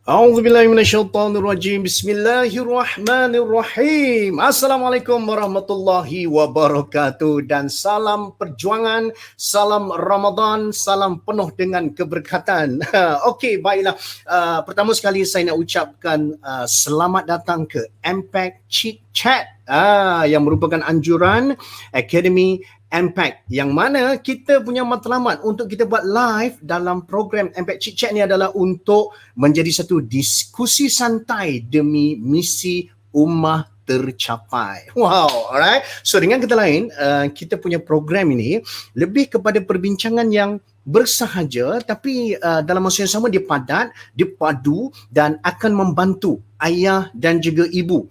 A'udzubillahi minasyaitonirrajim. Bismillahirrahmanirrahim. Assalamualaikum warahmatullahi wabarakatuh dan salam perjuangan, salam Ramadan, salam penuh dengan keberkatan. Okey, baiklah. Pertama sekali saya nak ucapkan selamat datang ke Impact Chit Chat yang merupakan anjuran Akademi Impact, yang mana kita punya matlamat untuk kita buat live dalam program Impact Chit Chat ni adalah untuk menjadi satu diskusi santai demi misi ummah tercapai. Wow, alright. So dengan kata lain, kita punya program ini lebih kepada perbincangan yang bersahaja, tapi dalam masa yang sama dia padat, dia padu dan akan membantu ayah dan juga ibu.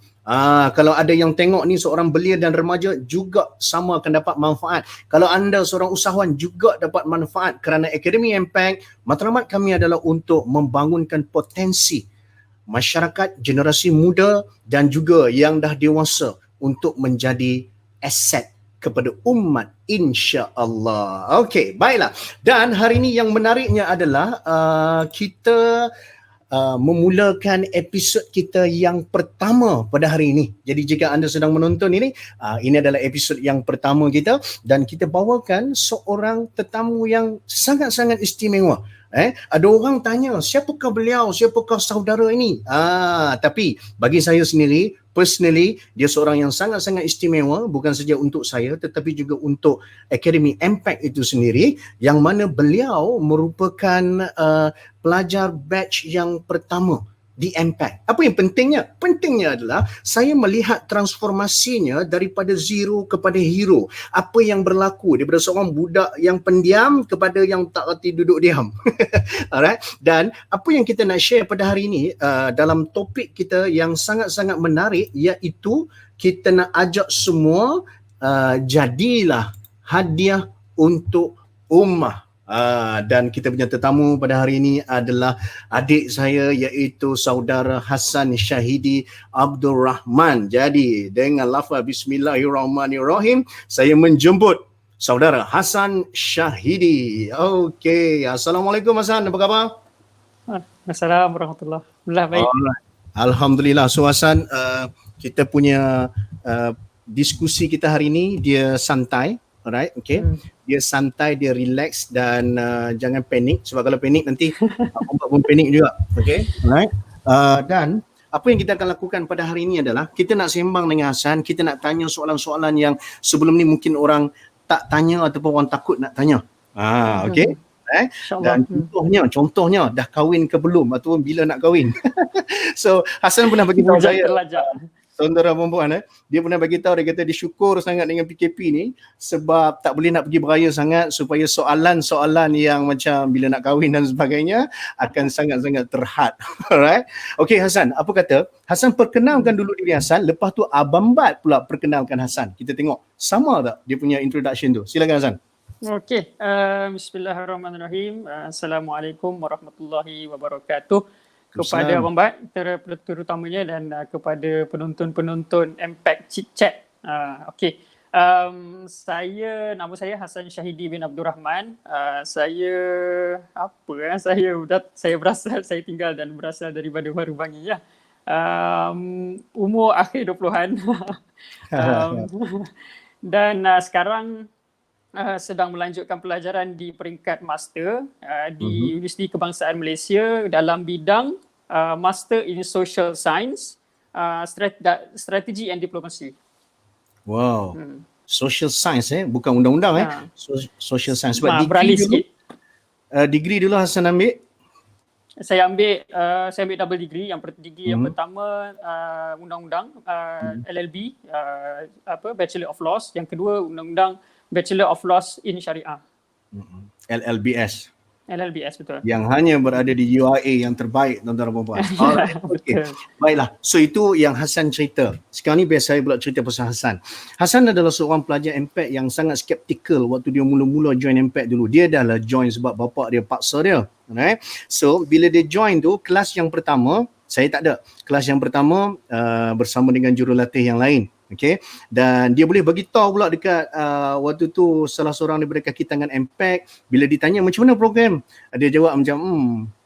Kalau ada yang tengok ni seorang belia dan remaja juga sama akan dapat manfaat. Kalau anda seorang usahawan juga dapat manfaat, kerana Akademi Impact, matlamat kami adalah untuk membangunkan potensi masyarakat generasi muda dan juga yang dah dewasa untuk menjadi aset kepada umat, insya-Allah. Okey, baiklah. Dan hari ini yang menariknya adalah kita memulakan episod kita yang pertama pada hari ini. Jadi jika anda sedang menonton ini adalah episod yang pertama kita dan kita bawakan seorang tetamu yang sangat-sangat istimewa. Ada orang tanya, siapakah beliau, siapakah saudara ini? Tapi bagi saya sendiri, personally, dia seorang yang sangat-sangat istimewa, bukan saja untuk saya tetapi juga untuk Akademi Impact itu sendiri, yang mana beliau merupakan pelajar batch yang pertama di Impact. Apa yang pentingnya? Pentingnya adalah saya melihat transformasinya daripada zero kepada hero. Apa yang berlaku daripada seorang budak yang pendiam kepada yang tak reti duduk diam. Alright. Dan apa yang kita nak share pada hari ini dalam topik kita yang sangat-sangat menarik, iaitu kita nak ajak semua jadilah hadiah untuk ummah. Dan kita punya tetamu pada hari ini adalah adik saya, iaitu saudara Hassan Syahidi Abdul Rahman. Jadi dengan lafaz Bismillahirrahmanirrahim, saya menjemput saudara Hassan Syahidi. Okey, Assalamualaikum Hassan, apa khabar? Assalamualaikum warahmatullahi wabarakatuh. Baik. Alhamdulillah. So Hassan, kita punya diskusi kita hari ini dia santai. Alright, okay. Dia santai, dia relax dan jangan panik, sebab kalau panik nanti ombak pun panik juga. Okay, alright. Dan apa yang kita akan lakukan pada hari ini adalah kita nak sembang dengan Hassan, kita nak tanya soalan-soalan yang sebelum ni mungkin orang tak tanya ataupun orang takut nak tanya. Okay. Dan contohnya dah kahwin ke belum ataupun bila nak kahwin. So Hassan pernah bagi tahu saya, saudara perempuan, dia pernah bagi tahu, dia kata dia syukur sangat dengan PKP ni sebab tak boleh nak pergi beraya sangat supaya soalan-soalan yang macam bila nak kahwin dan sebagainya akan sangat-sangat terhad. Alright. Okey Hassan, apa kata? Hassan perkenalkan dulu diri Hassan, lepas tu Abang Bat pula perkenalkan Hassan. Kita tengok sama tak dia punya introduction tu. Silakan Hassan. Okey, bismillahirrahmanirrahim. Assalamualaikum warahmatullahi wabarakatuh. Kepada Abang Bat terutamanya dan kepada penonton-penonton Impact Chit Chat. Okey. Nama saya Hassan Syahidi bin Abdul Rahman. Saya saya tinggal dan berasal daripada Baru-Bangi ya. Umur akhir 20-an. Dan sekarang sedang melanjutkan pelajaran di peringkat master di Universiti Kebangsaan Malaysia dalam bidang Master in Social Science, Strategi and Diplomacy. Wow. Social Science bukan undang-undang Social Science. Sebab degree dulu Hassan ambil. Saya ambil double degree. Yang pertama undang-undang, LLB, Bachelor of Laws. Yang kedua undang-undang Bachelor of Laws in Syariah. LLBS. LLBS, betul. Yang hanya berada di UIA yang terbaik, tuan-tuan dan puan-puan. Alright, okay. Baiklah, so itu yang Hassan cerita. Sekarang ni biar saya pula cerita pasal Hassan. Hassan adalah seorang pelajar Impact yang sangat skeptikal waktu dia mula-mula join Impact dulu. Dia dah lah join sebab bapak dia paksa dia. Right? So, bila dia join tu, kelas yang pertama, saya tak ada. Kelas yang pertama bersama dengan jurulatih yang lain. Okay. Dan dia boleh bagi tahu pula dekat waktu tu salah seorang daripada kaki tangan Impact, bila ditanya macam mana program, dia jawab macam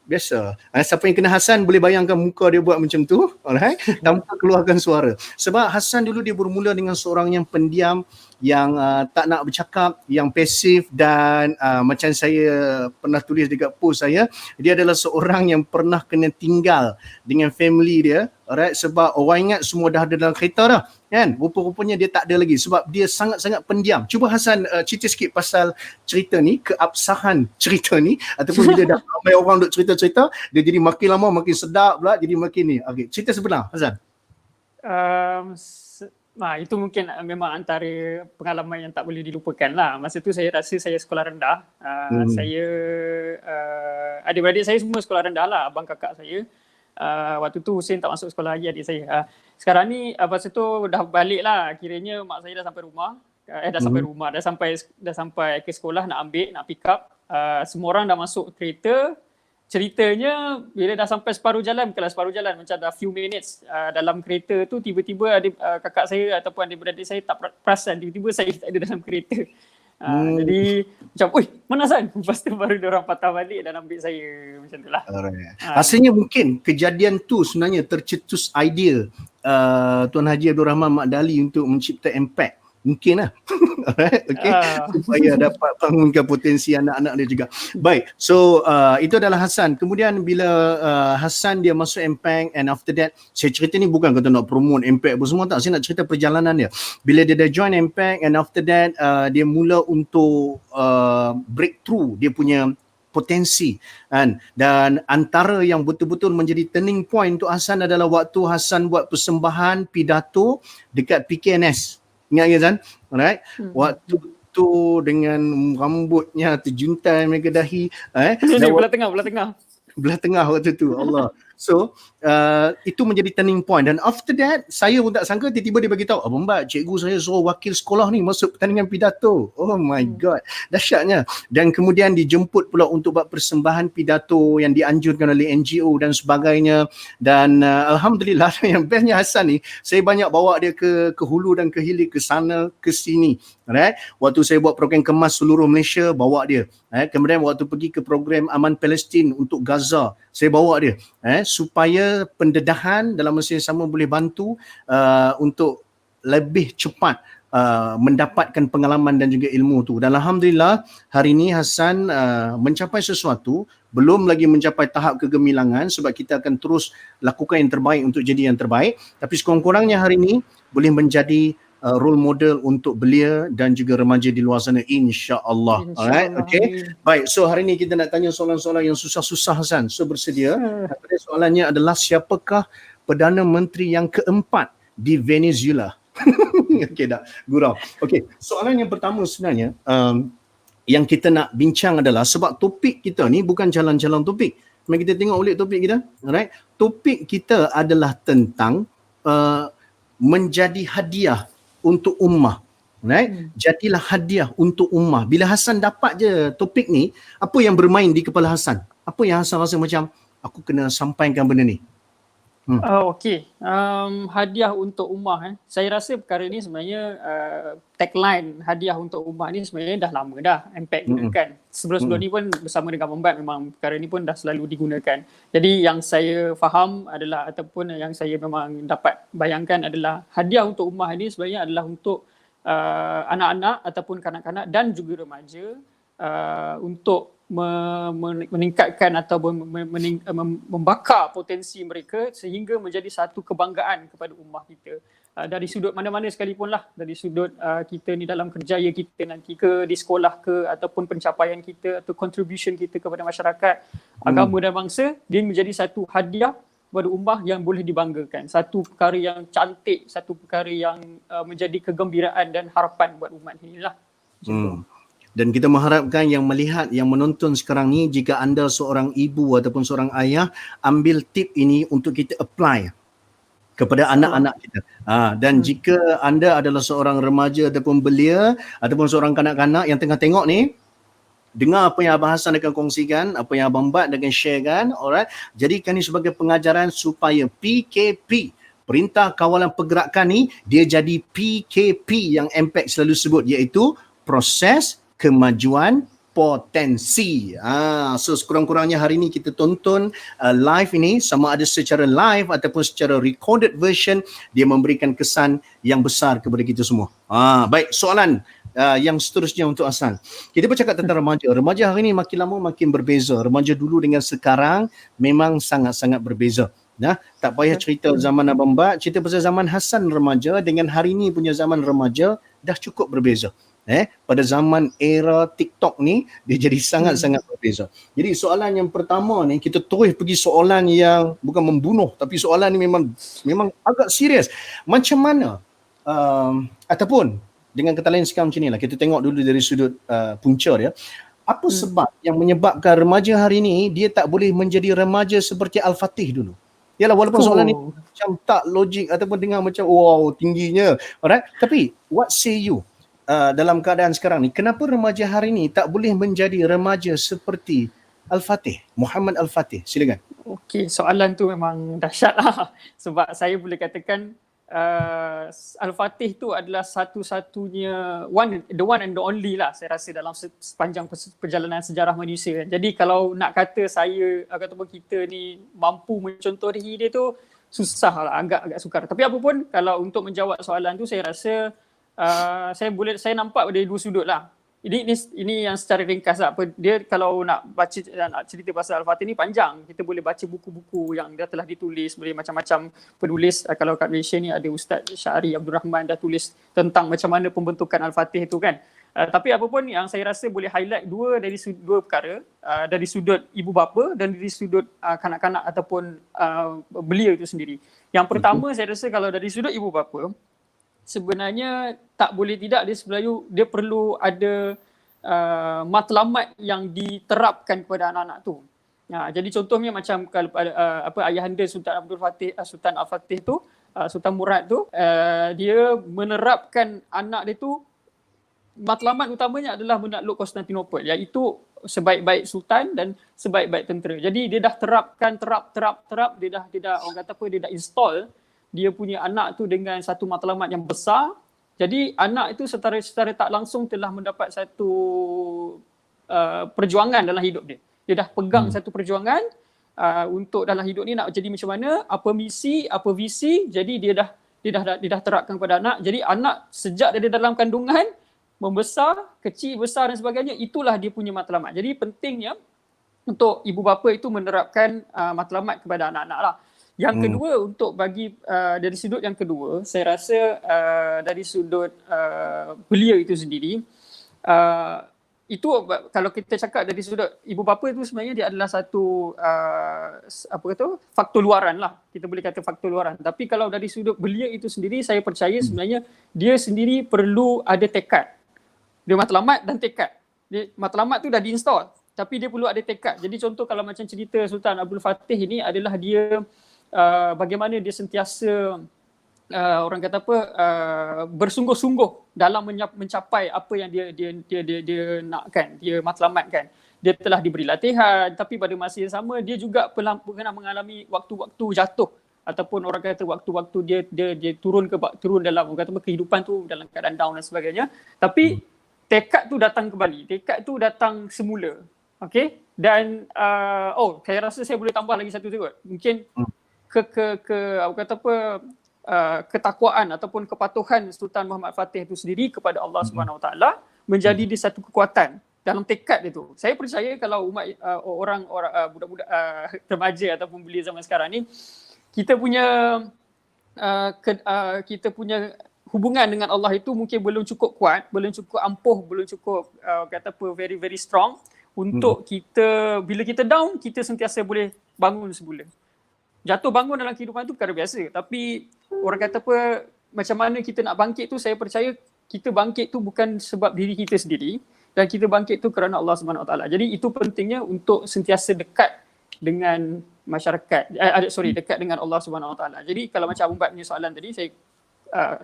Biasa. Siapa yang kena Hasan boleh bayangkan muka dia buat macam tu, alright, tanpa keluarkan suara. Sebab Hasan dulu dia bermula dengan seorang yang pendiam, yang tak nak bercakap, yang pasif, dan macam saya pernah tulis dekat post saya, dia adalah seorang yang pernah kena tinggal dengan family dia, alright, sebab orang ingat semua dah ada dalam kereta dah, kan? Rupa-rupanya dia tak ada lagi sebab dia sangat-sangat pendiam. Cuba Hasan cerita sikit pasal cerita ni, keabsahan cerita ni, ataupun bila dah ramai orang duk cerita-cerita, dia jadi makin lama makin sedap pula, jadi makin ni. Okey, cerita sebenar Hasan. Itu mungkin memang antara pengalaman yang tak boleh dilupakan lah. Masa tu saya rasa saya sekolah rendah. Saya, adik-beradik saya semua sekolah rendah lah, abang kakak saya. Waktu tu Hussein tak masuk sekolah lagi, adik saya. Sekarang ni masa tu dah balik lah. Kiranya mak saya dah sampai rumah. Dah sampai ke sekolah nak ambil, nak pick up. Semua orang dah masuk kereta. Ceritanya bila dah sampai separuh jalan, bukanlah separuh jalan, macam dah few minutes dalam kereta tu, tiba-tiba kakak saya ataupun adik-beradik saya tak perasan, tiba-tiba saya tak ada dalam kereta. Jadi macam, oi, mana Hasan? Lepas tu baru diorang patah balik dan ambil saya, macam tu lah. Rasanya mungkin kejadian tu sebenarnya tercetus idea Tuan Haji Abdul Rahman Mak Dali untuk mencipta impact. Mungkin lah. Alright, okay. Supaya dapat bangunkan potensi anak-anak dia juga. Baik, so itu adalah Hasan. Kemudian bila Hasan dia masuk Impact, and after that, saya cerita ni bukan kata nak promote Impact apa semua, tak. Saya nak cerita perjalanan dia. Bila dia dah join Impact, and after that dia mula untuk breakthrough dia punya potensi, kan? Dan antara yang betul-betul menjadi turning point untuk Hasan adalah waktu Hasan buat persembahan pidato dekat PKNS. Ingat ke Zan? Alright. Waktu tu dengan rambutnya terjuntai mereka dahi. Belah tengah waktu tu. Allah. So, itu menjadi turning point. Dan after that, saya pun tak sangka tiba-tiba dia bagi tahu, Abang Bat, cikgu saya suruh wakil sekolah ni masuk pertandingan pidato. Oh my God. Dahsyatnya. Dan kemudian dijemput pula untuk buat persembahan pidato yang dianjurkan oleh NGO dan sebagainya. Dan Alhamdulillah, yang bestnya Hasan ni, saya banyak bawa dia ke hulu dan ke hilir, ke sana, ke sini. Right? Waktu saya buat program kemas seluruh Malaysia, bawa dia. Kemudian waktu pergi ke program Aman Palestin untuk Gaza, saya bawa dia. Supaya pendedahan dalam masa yang sama boleh bantu untuk lebih cepat mendapatkan pengalaman dan juga ilmu tu. Dan Alhamdulillah hari ini Hasan mencapai sesuatu, belum lagi mencapai tahap kegemilangan sebab kita akan terus lakukan yang terbaik untuk jadi yang terbaik, tapi sekurang-kurangnya hari ini boleh menjadi role model untuk belia dan juga remaja di luar sana, insya-Allah. Alright, okay. Baik, so hari ni kita nak tanya soalan-soalan yang susah-susah Hasan. So bersedia? Soalannya adalah, siapakah Perdana Menteri yang keempat di Venezuela? Okey dah, gurau. Okey, soalan yang pertama sebenarnya yang kita nak bincang adalah, sebab topik kita ni bukan jalan-jalan topik. Mari kita tengok balik topik kita. Alright. Topik kita adalah tentang menjadi hadiah untuk ummah. Right? Jadilah hadiah untuk ummah. Bila Hasan dapat je topik ni, apa yang bermain di kepala Hasan? Apa yang Hasan rasa macam, aku kena sampaikan benda ni? Okey. Hadiah untuk ummah. Saya rasa perkara ni sebenarnya tagline hadiah untuk ummah ni sebenarnya dah lama dah Impact gunakan. Sebelum-sebelum ni pun bersama dengan Membat memang perkara ni pun dah selalu digunakan. Jadi yang saya faham adalah, ataupun yang saya memang dapat bayangkan adalah, hadiah untuk ummah ni sebenarnya adalah untuk anak-anak ataupun kanak-kanak dan juga remaja untuk meningkatkan atau membakar potensi mereka sehingga menjadi satu kebanggaan kepada ummah kita. Dari sudut mana-mana sekalipun lah, dari sudut kita ni dalam kerjaya kita nanti ke, di sekolah ke, ataupun pencapaian kita atau contribution kita kepada masyarakat, agama dan bangsa, dia menjadi satu hadiah kepada ummah yang boleh dibanggakan. Satu perkara yang cantik, satu perkara yang menjadi kegembiraan dan harapan buat umat inilah. Dan kita mengharapkan yang melihat, yang menonton sekarang ni, jika anda seorang ibu ataupun seorang ayah, ambil tip ini untuk kita apply kepada anak-anak kita. Dan jika anda adalah seorang remaja ataupun belia ataupun seorang kanak-kanak yang tengah tengok ni, dengar apa yang Abang Hasan akan kongsikan, apa yang Abang Bat akan sharekan, alright. Jadikan ini sebagai pengajaran supaya PKP, Perintah Kawalan Pergerakan ni, dia jadi PKP yang Impact selalu sebut, iaitu proses kemajuan berpotensi. So sekurang-kurangnya hari ini kita tonton live ini, sama ada secara live ataupun secara recorded version, dia memberikan kesan yang besar kepada kita semua. Baik, soalan yang seterusnya untuk Hasan. Kita bercakap tentang remaja. Remaja hari ini makin lama makin berbeza. Remaja dulu dengan sekarang memang sangat-sangat berbeza. Tak payah cerita zaman Abang Bat, cerita pasal zaman Hasan remaja dengan hari ini punya zaman remaja dah cukup berbeza. Pada zaman era TikTok ni dia jadi sangat-sangat berbeza. Jadi soalan yang pertama ni, kita terus pergi soalan yang bukan membunuh, tapi soalan ni memang agak serius. Macam mana ataupun dengan kata lain sekarang macam ni lah, kita tengok dulu dari sudut punca dia. Apa sebab yang menyebabkan remaja hari ni dia tak boleh menjadi remaja seperti Al-Fatih dulu? Yalah, walaupun soalan ni macam tak logik ataupun dengar macam wow tingginya, alright, tapi what say you dalam keadaan sekarang ni, kenapa remaja hari ni tak boleh menjadi remaja seperti Al-Fatih, Muhammad Al-Fatih? Silakan. Okey, soalan tu memang dahsyat lah. Sebab saya boleh katakan Al-Fatih tu adalah satu-satunya the one and the only lah, saya rasa, dalam sepanjang perjalanan sejarah manusia. Jadi kalau nak kata saya ataupun kita ni mampu mencontohi dia tu, susah lah, agak sukar. Tapi apa pun, kalau untuk menjawab soalan tu, saya rasa saya nampak dari dua sudut lah. Ini yang secara ringkas lah. Dia kalau nak baca, nak cerita pasal Al-Fatih ni panjang. Kita boleh baca buku-buku yang dah telah ditulis oleh macam-macam penulis. Kalau kat Malaysia ni ada Ustaz Syahri Abdul Rahman dah tulis tentang macam mana pembentukan Al-Fatih tu kan. Tapi apa pun, yang saya rasa boleh highlight dua perkara, dari sudut ibu bapa dan dari sudut kanak-kanak ataupun belia itu sendiri. Yang pertama, saya rasa kalau dari sudut ibu bapa, sebenarnya tak boleh tidak, dia perlu ada matlamat yang diterapkan kepada anak-anak tu. Jadi contohnya macam kalau ayahanda Sultan Al-Fatih tu, Sultan Murad tu, dia menerapkan anak dia tu, matlamat utamanya adalah menakluk Konstantinopel, iaitu sebaik-baik sultan dan sebaik-baik tentera. Jadi dia dah terapkan, dia dah orang kata apa, dia dah install dia punya anak tu dengan satu matlamat yang besar. Jadi anak itu secara tak langsung telah mendapat satu perjuangan dalam hidup dia. Dia dah pegang satu perjuangan untuk dalam hidup ni nak jadi macam mana, apa misi, apa visi. Jadi dia dah terapkan kepada anak. Jadi anak sejak dia dalam kandungan, membesar, kecil, besar dan sebagainya, itulah dia punya matlamat. Jadi pentingnya untuk ibu bapa itu menerapkan matlamat kepada anak-anak lah. Yang kedua, untuk bagi dari sudut yang kedua, saya rasa dari sudut belia itu sendiri, itu kalau kita cakap dari sudut ibu bapa itu, sebenarnya dia adalah satu faktor luaran lah, kita boleh kata faktor luaran. Tapi kalau dari sudut belia itu sendiri, saya percaya sebenarnya dia sendiri perlu ada tekad. Dia matlamat dan tekad. Matlamat tu dah diinstall, tapi dia perlu ada tekad. Jadi contoh kalau macam cerita Sultan Abdul Fatih ini adalah dia bagaimana dia sentiasa orang kata apa, bersungguh-sungguh dalam mencapai apa yang dia nakkan, dia matlamatkan. Dia telah diberi latihan, tapi pada masa yang sama dia juga pernah mengalami waktu-waktu jatuh, ataupun orang kata waktu-waktu dia turun dalam orang kata apa, kehidupan tu dalam keadaan down dan sebagainya. Tapi tekad tu datang kembali, tekad tu datang semula. Okey, dan saya rasa saya boleh tambah lagi satu tu kot. Mungkin ketakwaan ataupun kepatuhan Sultan Muhammad Fatih itu sendiri kepada Allah Subhanahu Wa Taala menjadi di satu kekuatan dalam tekad itu. Saya percaya kalau umat orang budak-budak remaja ataupun belia zaman sekarang ni, kita punya hubungan dengan Allah itu mungkin belum cukup kuat, belum cukup ampuh, belum cukup very very strong untuk kita, bila kita down, kita sentiasa boleh bangun semula. Jatuh bangun dalam kehidupan tu perkara biasa, tapi orang kata apa, macam mana kita nak bangkit tu, saya percaya kita bangkit tu bukan sebab diri kita sendiri, dan kita bangkit tu kerana Allah Subhanahu Wa Taala. Jadi itu pentingnya untuk sentiasa dekat dengan masyarakat, dekat dengan Allah Subhanahu Wa Taala. Jadi kalau macam Abang Bat punya soalan tadi, saya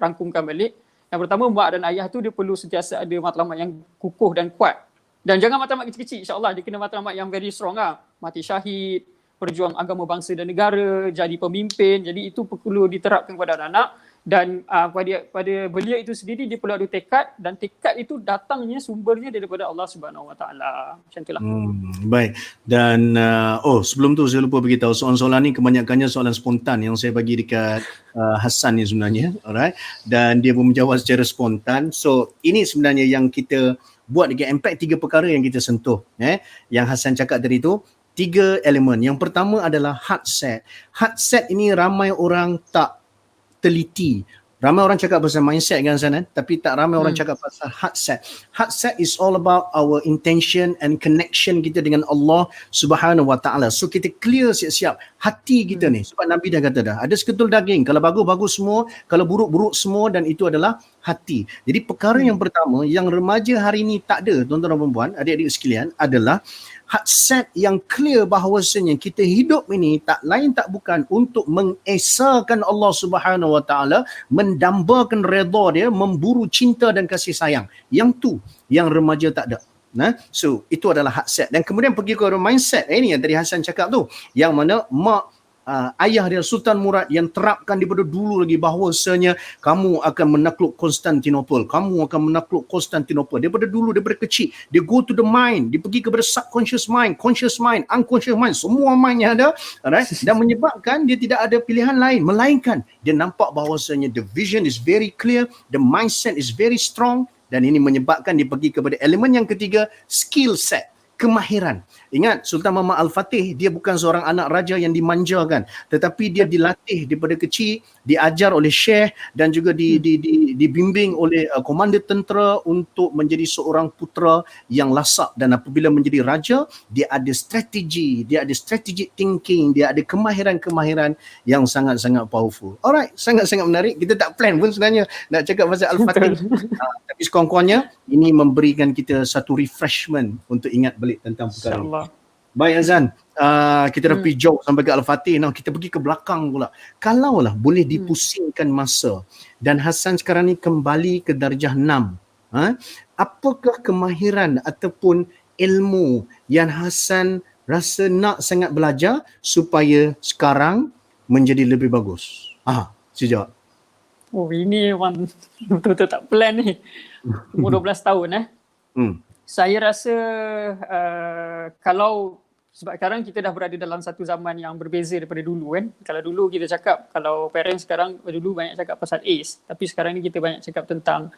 rangkumkan balik. Yang pertama, mak dan ayah tu dia perlu sentiasa ada matlamat yang kukuh dan kuat. Dan jangan matlamat kecil-kecil, insya-Allah dia kena matlamat yang very strong lah. Mati syahid, berjuang agama bangsa dan negara, jadi pemimpin. Jadi itu perlu diterapkan kepada anak-anak. Dan pada beliau itu sendiri dia perlu ada tekad, dan tekad itu datangnya sumbernya daripada Allah Subhanahu Wa Taala. Macam itulah. Baik. Dan sebelum tu saya lupa beritahu, soalan-soalan ni kebanyakannya soalan spontan yang saya bagi dekat Hassan ni sebenarnya. Alright. Dan dia pun menjawab secara spontan. So ini sebenarnya yang kita buat dekat Impact, 3 perkara yang kita sentuh. Yang Hassan cakap tadi tu 3 elemen. Yang pertama adalah heart set. Heart set ini ramai orang tak teliti. Ramai orang cakap pasal mindset kan sana, tapi tak ramai orang cakap pasal heart set. Heart set is all about our intention and connection kita dengan Allah Subhanahu Wa Taala. So kita clear siap-siap hati kita ni. Sebab Nabi dah kata dah, ada seketul daging, kalau bagus-bagus semua, kalau buruk-buruk semua, dan itu adalah hati. Jadi perkara yang pertama yang remaja hari ni tak ada, tuan-tuan dan puan-puan, adik-adik sekalian, adalah heart set yang clear bahawasanya kita hidup ini tak lain tak bukan untuk mengesahkan Allah Subhanahu Wa Taala, mendambakan redha dia, memburu cinta dan kasih sayang. Yang tu yang remaja tak ada. So itu adalah heart set. Dan kemudian pergi ke mindset. Ini yang tadi Hassan cakap tu, yang mana ayah dia Sultan Murad yang terapkan daripada dulu lagi bahawasanya kamu akan menakluk Konstantinopel, kamu akan menakluk Konstantinopel. Daripada dulu, daripada kecil, dia go to the mind, dia pergi kepada subconscious mind, conscious mind, unconscious mind, semua mind yang ada, right? Dan menyebabkan dia tidak ada pilihan lain melainkan dia nampak bahawasanya the vision is very clear, the mindset is very strong, dan ini menyebabkan dia pergi kepada elemen yang ketiga, skill set, kemahiran. Ingat, Sultan Mahmud Al-Fatih, dia bukan seorang anak raja yang dimanjakan, tetapi dia dilatih daripada kecil, diajar oleh syekh dan juga dibimbing oleh komander tentera untuk menjadi seorang putera yang lasak. Dan apabila menjadi raja, dia ada strategi, dia ada strategic thinking, dia ada kemahiran-kemahiran yang sangat-sangat powerful. Alright, sangat-sangat menarik. Kita tak plan pun sebenarnya nak cakap pasal Al-Fatih. Tapi sekurang-kurangnya ini memberikan kita satu refreshment untuk ingat balik tentang perkara ini. Baik Azan, kita dah pergi jauh sampai ke Al-Fatih. Now kita pergi ke belakang pula. Kalaulah boleh dipusingkan masa dan Hassan sekarang ni kembali ke darjah 6, apakah kemahiran ataupun ilmu yang Hassan rasa nak sangat belajar supaya sekarang menjadi lebih bagus? Saya jawab. Oh, ini memang betul-betul tak plan ni. Umur 12 tahun Saya rasa kalau sebab sekarang kita dah berada dalam satu zaman yang berbeza daripada dulu kan. Kalau dulu kita cakap, kalau parents sekarang, dulu banyak cakap pasal ACE, tapi sekarang ni kita banyak cakap tentang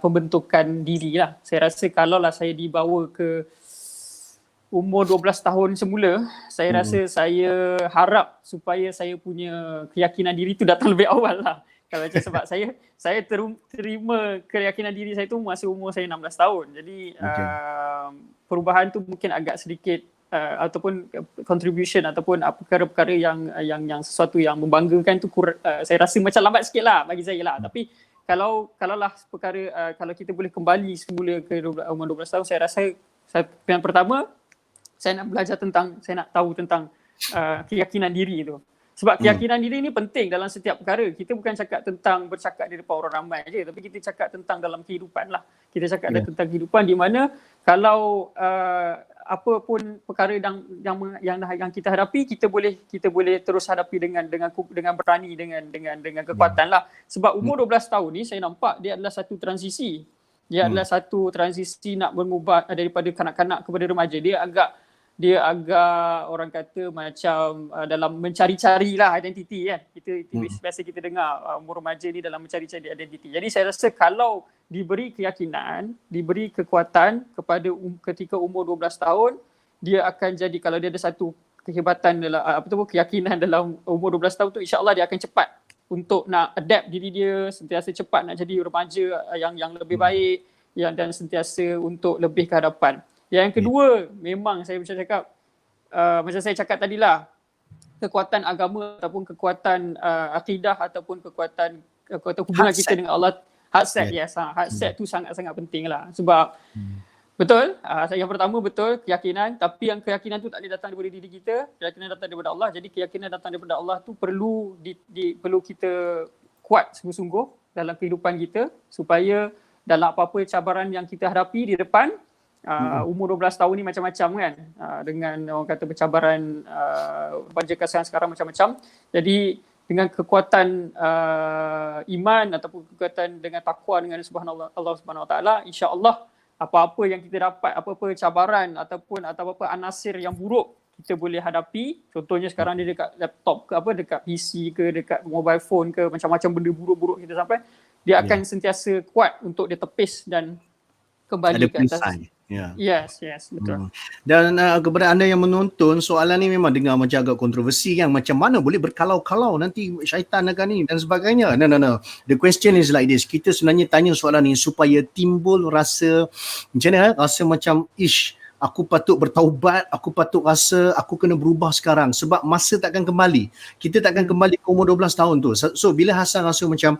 pembentukan diri lah. Saya rasa kalau lah saya dibawa ke umur 12 tahun semula, saya rasa saya harap supaya saya punya keyakinan diri tu datang lebih awal lah. Kalau macam sebab saya terima keyakinan diri saya tu masa umur saya 16 tahun. Jadi perubahan tu mungkin agak sedikit ataupun contribution ataupun perkara-perkara yang sesuatu yang membanggakan tu saya rasa macam lambat sikit lah bagi saya lah. Tapi kalau lah perkara kalau kita boleh kembali semula ke umur 12 tahun, saya rasa yang pertama saya nak belajar tentang, saya nak tahu tentang keyakinan diri tu. Sebab keyakinan diri ni penting dalam setiap perkara. Kita bukan cakap tentang bercakap di depan orang ramai je, tapi kita cakap tentang dalam kehidupan lah. Kita cakap tentang kehidupan di mana kalau apa pun perkara yang kita hadapi, kita boleh terus hadapi dengan berani, dengan kekuatan lah. Sebab umur 12 tahun ni saya nampak dia adalah satu transisi. Dia adalah satu transisi nak mengubah daripada kanak-kanak kepada remaja. Dia agak orang kata macam dalam mencari-cari lah identiti kan. Biasa kita dengar umur remaja ni dalam mencari-cari identiti. Jadi saya rasa kalau diberi keyakinan, diberi kekuatan kepada ketika umur 12 tahun, dia akan jadi, kalau dia ada satu kehebatan dalam keyakinan dalam umur 12 tahun tu, insya-Allah dia akan cepat untuk nak adapt diri dia, sentiasa cepat nak jadi remaja yang lebih baik dan sentiasa untuk lebih ke hadapan. Yang kedua, memang saya macam cakap, macam saya cakap tadilah, kekuatan agama ataupun kekuatan akidah ataupun kekuatan hubungan kita dengan Allah, heart set, heart set tu sangat-sangat penting lah. Sebab betul, yang pertama betul keyakinan, tapi yang keyakinan tu tak boleh datang daripada diri kita, keyakinan datang daripada Allah. Jadi keyakinan datang daripada Allah tu perlu kita kuat sungguh-sungguh dalam kehidupan kita supaya dalam apa-apa cabaran yang kita hadapi di depan, umur 12 tahun ni macam-macam kan, dengan orang kata bercabaran remaja sekarang macam-macam. Jadi dengan kekuatan iman ataupun kekuatan dengan takwa dengan Allah Subhanahu Wa Taala, insya-Allah apa-apa yang kita dapat, apa-apa cabaran ataupun apa-apa anasir yang buruk kita boleh hadapi. Contohnya sekarang dia dekat laptop ke dekat PC ke, dekat mobile phone ke, macam-macam benda buruk-buruk kita sampai, dia akan sentiasa kuat untuk dia tepis dan kembali ke atas. Yes, betul. Dan kepada anda yang menonton, soalan ni memang dengar macam agak kontroversi kan, macam mana boleh berkalau-kalau nanti syaitan akan ni dan sebagainya. No. The question is like this. Kita sebenarnya tanya soalan ni supaya timbul rasa macam mana? Rasa macam aku patut bertaubat, aku patut rasa aku kena berubah sekarang sebab masa takkan kembali. Kita takkan kembali ke umur 12 tahun tu. So bila Hasan rasa macam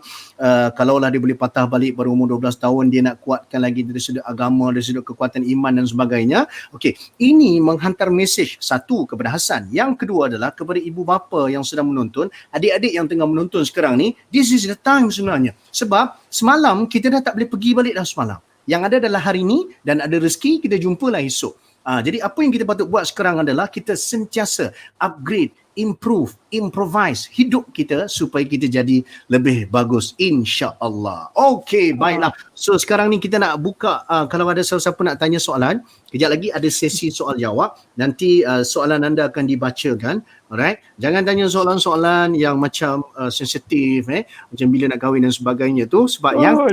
kalaulah dia boleh patah balik pada umur 12 tahun, dia nak kuatkan lagi dari sudut agama, dari sudut kekuatan iman dan sebagainya. Okey, ini menghantar mesej satu kepada Hasan. Yang kedua adalah kepada ibu bapa yang sedang menonton, adik-adik yang tengah menonton sekarang ni, this is the time sebenarnya. Sebab semalam kita dah tak boleh pergi balik dah semalam. Yang ada adalah hari ini dan ada rezeki, kita jumpalah esok. Jadi apa yang kita patut buat sekarang adalah kita sentiasa upgrade, improve, improvise hidup kita supaya kita jadi lebih bagus, insya-Allah. Okey, baiklah. So sekarang ni kita nak buka, kalau ada siapa nak tanya soalan, kejap lagi ada sesi soal jawab. Nanti soalan anda akan dibacakan. Alright. Jangan tanya soalan-soalan yang macam sensitif, macam bila nak kahwin dan sebagainya tu, sebab no.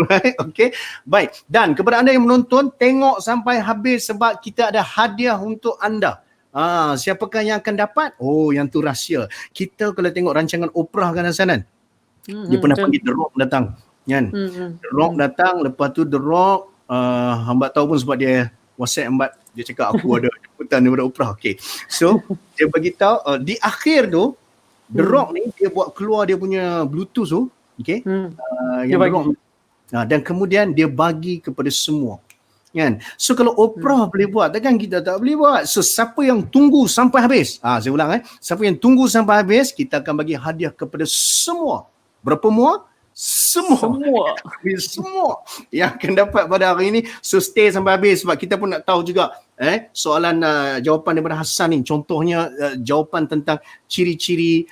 Right, okay. Baik. Dan kepada anda yang menonton, tengok sampai habis sebab kita ada hadiah untuk anda. Siapakah yang akan dapat? Oh, yang tu rahsia. Kita kalau tengok rancangan Oprah kan Hasanan, dia pernah panggil The Rock datang, kan? The Rock datang, lepas tu The Rock hamba tahu pun sebab dia WhatsApp Hambat, dia cakap aku ada jemputan daripada Oprah. Okay. So, dia beritahu di akhir tu The Rock ni dia buat keluar dia punya Bluetooth tu, okay? Yang The Rock dan kemudian dia bagi kepada semua, kan? So kalau Oprah boleh buat, takkan kita tak boleh buat? So siapa yang tunggu sampai habis, saya ulang, siapa yang tunggu sampai habis, kita akan bagi hadiah kepada semua. Berapa muat? Semua yang akan dapat pada hari ini. So stay sampai habis sebab kita pun nak tahu juga soalan jawapan daripada Hasan ni. Contohnya jawapan tentang ciri-ciri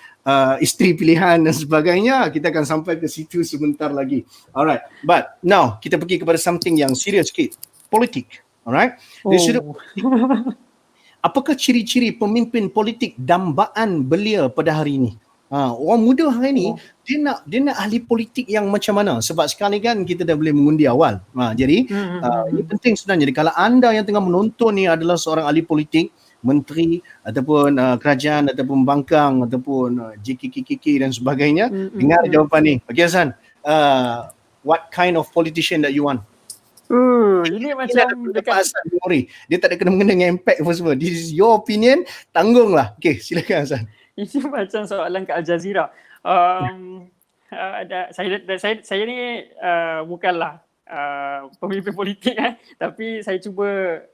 isteri pilihan dan sebagainya. Kita akan sampai ke situ sebentar lagi. Alright, but now kita pergi kepada something yang serius sikit. Politik. Alright. Apakah ciri-ciri pemimpin politik dambaan belia pada hari ini? Orang muda hari ni dia nak ahli politik yang macam mana? Sebab sekarang ni kan kita dah boleh mengundi awal. Jadi ini penting sebenarnya. Jadi, kalau anda yang tengah menonton ni adalah seorang ahli politik, menteri ataupun kerajaan ataupun bangkang ataupun JKKK dan sebagainya, dengar jawapan ni. Okay Hasan, what kind of politician that you want? Ini macam dekat Hasan memori. Dia tak ada kena-mengena dengan impact apa semua. This is your opinion, tanggunglah. Okay, silakan Hasan. Ini macam soalan kat Al Jazeera. Saya ni bukanlah pemimpin politik, tapi saya cuba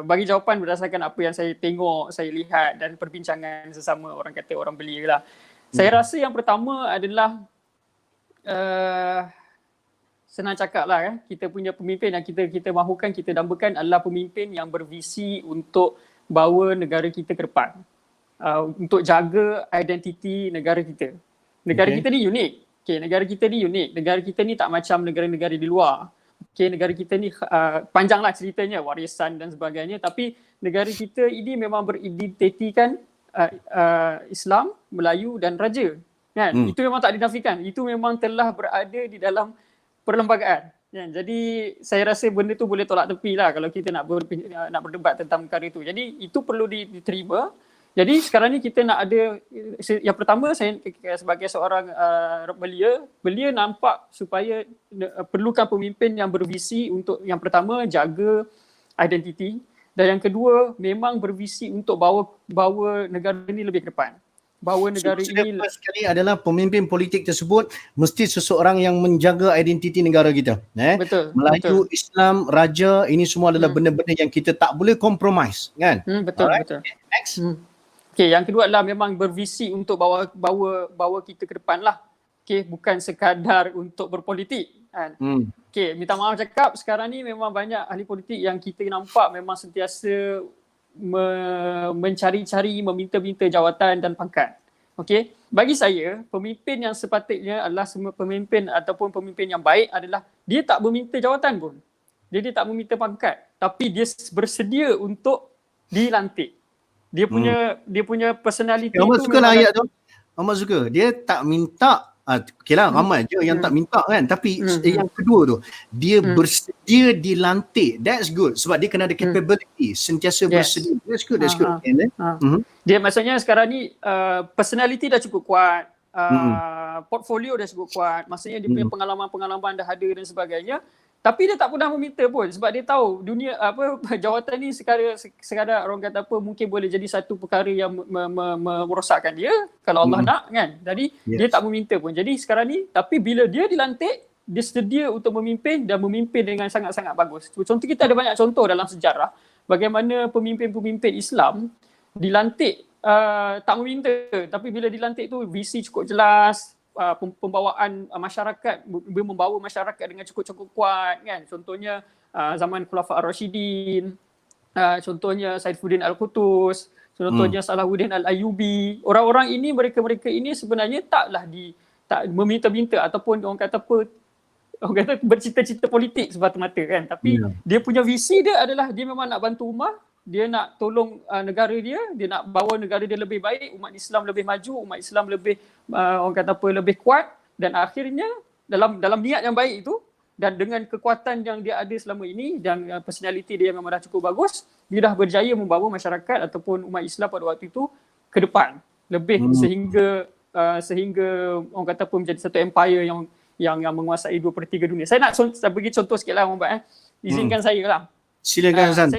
bagi jawapan berdasarkan apa yang saya tengok, saya lihat dan perbincangan sesama orang kata orang belia lah. Saya rasa yang pertama adalah senang cakap lah, kita punya pemimpin yang kita mahukan, kita dambakan adalah pemimpin yang bervisi untuk bawa negara kita ke depan. Untuk jaga identiti negara kita. Negara kita ni unik. Negara kita ni unik. Negara kita ni tak macam negara-negara di luar. Negara kita ni panjanglah ceritanya, warisan dan sebagainya, tapi negara kita ini memang beridentitikan Islam, Melayu dan Raja. Kan? Itu memang tak dinafikan. Itu memang telah berada di dalam perlembagaan. Jadi saya rasa benda tu boleh tolak tepi lah kalau kita nak berdebat tentang perkara itu. Jadi itu perlu diterima. Jadi sekarang ni kita nak ada, yang pertama saya sebagai seorang belia nampak supaya perlukan pemimpin yang bervisi untuk yang pertama jaga identiti dan yang kedua memang bervisi untuk bawa negara ini lebih ke depan. Bahawa negara ini sekali adalah pemimpin politik tersebut mesti seseorang yang menjaga identiti negara kita. Betul. Melayu, betul. Islam, Raja, ini semua adalah benda-benda yang kita tak boleh compromise, kan? Betul. Next. Yang kedua adalah memang bervisi untuk bawa kita ke depan lah. Bukan sekadar untuk berpolitik. Kan? Minta maaf cakap, sekarang ni memang banyak ahli politik yang kita nampak memang sentiasa mencari-cari, meminta-minta jawatan dan pangkat. Okey, bagi saya pemimpin yang sepatutnya adalah semua pemimpin ataupun pemimpin yang baik adalah dia tak meminta jawatan pun. Dia tak meminta pangkat, tapi dia bersedia untuk dilantik. Dia punya personality Ahmad tu suka lah memang ayat tu. Ahmad suka. Dia tak minta. Okay lah, ramai je yang tak minta kan. Tapi yang kedua tu, dia bersedia dilantik. That's good. Sebab dia kena ada capability. Sentiasa bersedia. That's good. That's good. Dia maksudnya sekarang ni personality dah cukup kuat. Portfolio dah cukup kuat. Maksudnya dia punya pengalaman-pengalaman dah ada dan sebagainya. Tapi dia tak pernah meminta pun sebab dia tahu dunia jawatan ni sekadar orang kata mungkin boleh jadi satu perkara yang merosakkan dia kalau Allah nak kan. Jadi dia tak meminta pun. Jadi sekarang ni tapi bila dia dilantik, dia sedia untuk memimpin dan memimpin dengan sangat-sangat bagus. Contoh kita ada banyak contoh dalam sejarah bagaimana pemimpin-pemimpin Islam dilantik tak meminta, tapi bila dilantik tu visi cukup jelas, pembawaan masyarakat, membawa masyarakat dengan cukup kuat kan. Contohnya zaman Khulafa' Ar-Rasyidin, contohnya Saifuddin Al-Qutus, contohnya Salahuddin Al-Ayyubi. Orang-orang ini, mereka ini sebenarnya tak meminta-minta ataupun orang kata bercita-cita politik semata-mata kan. Tapi dia punya visi dia adalah dia memang nak bantu ummah, dia nak tolong negara dia nak bawa negara dia lebih baik, umat Islam lebih maju, umat Islam lebih orang kata lebih kuat, dan akhirnya dalam niat yang baik itu dan dengan kekuatan yang dia ada selama ini dan personality dia memang dah cukup bagus, dia dah berjaya membawa masyarakat ataupun umat Islam pada waktu itu ke depan lebih sehingga orang kata menjadi satu empire yang menguasai 2/3 dunia. Saya nak bagi contoh sikitlah Muhammad izinkan saya lah. Silakan Zan.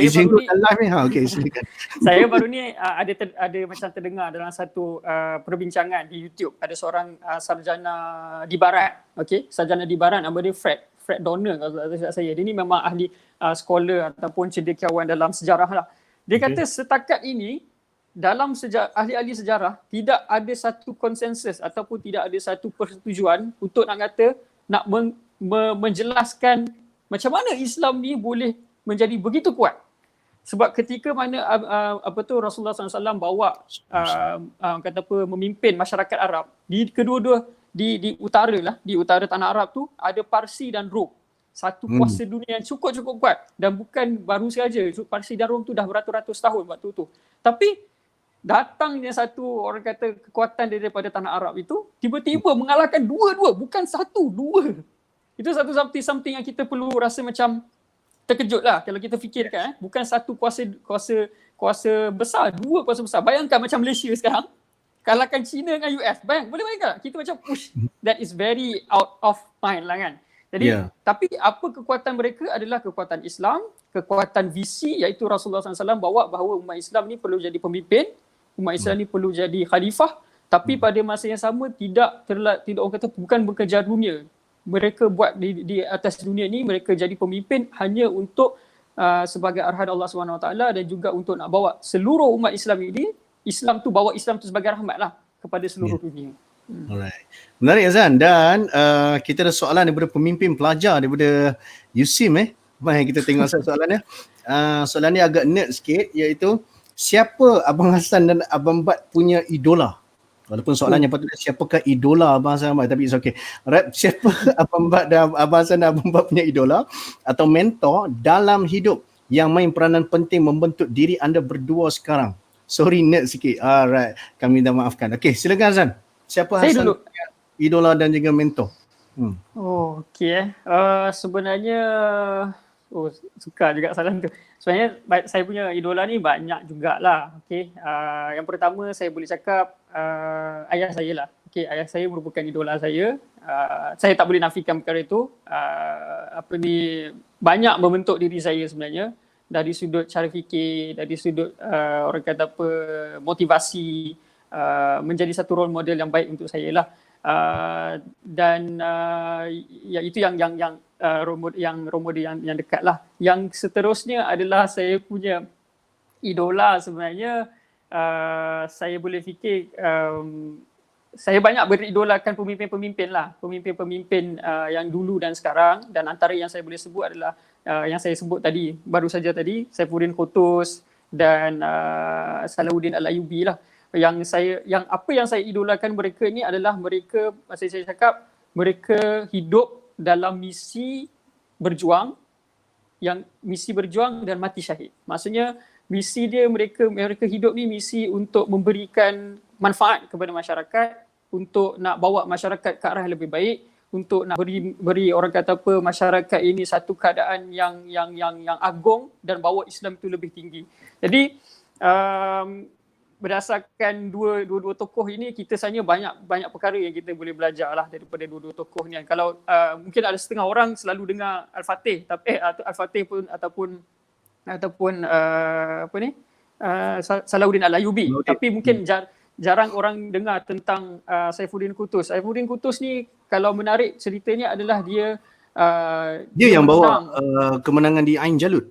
Izin tu live ni. Okey, silakan. Saya baru ni ada macam terdengar dalam satu perbincangan di YouTube, ada seorang sarjana di barat. Okey, sarjana di barat nama dia Fred Donner kalau tak silap saya. Dia ni memang ahli scholar ataupun cendekiawan dalam sejarah lah. Dia kata setakat ini dalam ahli-ahli sejarah tidak ada satu konsensus ataupun tidak ada satu persetujuan untuk nak kata nak menjelaskan macam mana Islam ni boleh menjadi begitu kuat. Sebab ketika mana Rasulullah SAW bawa memimpin masyarakat Arab di kedua-dua di utara tanah Arab tu ada Parsi dan Rom. Satu kuasa dunia yang cukup kuat dan bukan baru saja. Parsi dan Rom tu dah beratus-ratus tahun waktu tu. Tapi datangnya satu orang kata kekuatan daripada tanah Arab itu tiba-tiba mengalahkan dua-dua, bukan satu, dua. Itu satu something yang kita perlu rasa macam terkejut lah kalau kita fikirkan. Bukan satu kuasa besar, dua kuasa besar. Bayangkan macam Malaysia sekarang kalahkan China dengan US. Boleh bayangkan kita macam push. That is very out of mind lah kan. Jadi tapi apa kekuatan mereka adalah kekuatan Islam, kekuatan visi iaitu Rasulullah SAW bawa bahawa umat Islam ni perlu jadi pemimpin, umat Islam ni perlu jadi khalifah, tapi pada masa yang sama tidak orang kata bukan bekerja dunia. Mereka buat di atas dunia ni, mereka jadi pemimpin hanya untuk sebagai arahan Allah SWT dan juga untuk nak bawa seluruh umat Islam ini, Islam tu bawa Islam tu sebagai rahmat lah kepada seluruh dunia. Alright. Menarik Azan, dan kita ada soalan daripada pemimpin pelajar daripada USIM Mari kita tengok soalannya. Soalan ni agak nerd sikit, iaitu siapa Abang Hassan dan Abang Bat punya idola? Walaupun soalannya patutnya siapakah idola Abang Hassan dan Abang Bat, tapi it's okay. Siapa Abang Bat dan Abang Hassan dan Abang Bat punya idola atau mentor dalam hidup yang main peranan penting membentuk diri anda berdua sekarang? Sorry nerd sikit. Alright, kami dah maafkan. Okay, silakan Hassan. Siapa Hassan punya idola dan juga mentor? Okay. Sebenarnya suka juga soalan tu. Sebenarnya saya punya idola ni banyak jugalah. Okay. Yang pertama saya boleh cakap ayah saya lah. Okay, ayah saya merupakan idola saya. Saya tak boleh nafikan perkara itu. Banyak membentuk diri saya sebenarnya. Dari sudut cara fikir, dari sudut orang kata motivasi, menjadi satu role model yang baik untuk saya lah. Itu yang role model yang dekat lah. Yang seterusnya adalah saya punya idola sebenarnya. Saya boleh fikir saya banyak beridolakan pemimpin-pemimpin lah. Pemimpin-pemimpin yang dulu dan sekarang, dan antara yang saya boleh sebut adalah yang saya sebut tadi, baru saja tadi, Saifuddin Qutuz, dan Salahuddin Al-Ayyubi lah. Yang saya idolakan mereka ni adalah mereka, saya cakap, mereka hidup dalam misi berjuang dan mati syahid. Maksudnya misi dia, mereka hidup ni misi untuk memberikan manfaat kepada masyarakat, untuk nak bawa masyarakat ke arah lebih baik, untuk nak beri orang kata apa, masyarakat ini satu keadaan yang agung dan bawa Islam itu lebih tinggi. Jadi berdasarkan dua tokoh ini, kita sebenarnya banyak perkara yang kita boleh belajar lah daripada dua tokoh ni. Kalau mungkin ada setengah orang selalu dengar Al-Fatih, Al-Fatih pun ataupun Salahuddin Al-Ayyubi, tapi mungkin jarang orang dengar tentang Saifuddin Qutuz. Saifuddin Qutuz ni, kalau menarik ceritanya adalah dia yang bawa kemenangan di Ain Jalut,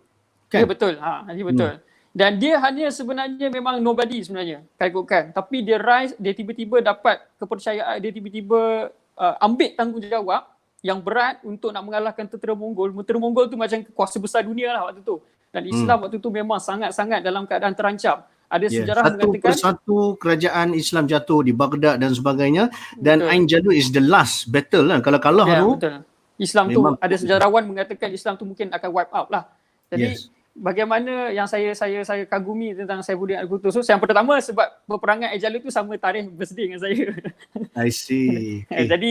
kan? Ya, betul. Dia betul. Dan dia hanya sebenarnya memang nobody sebenarnya, kan. Tapi dia rise, dia tiba-tiba dapat kepercayaan, dia tiba-tiba ambil tanggungjawab yang berat untuk nak mengalahkan tentera Mongol. Tentera Mongol tu macam kuasa besar dunia lah waktu tu. Dan Islam waktu tu memang sangat-sangat dalam keadaan terancam. Ada sejarah mengatakan satu kerajaan Islam jatuh di Baghdad dan sebagainya, dan Ain Jalut is the last battle lah. Kalau kalah tu betul. Islam tu ada sejarawan mengatakan Islam tu mungkin akan wipe out lah. Jadi bagaimana yang saya kagumi tentang Saifuddin Al-Qutuz. So, yang pertama sebab peperangan Ain Jalut tu sama tarikh birthday dengan saya. I see. Okay. Jadi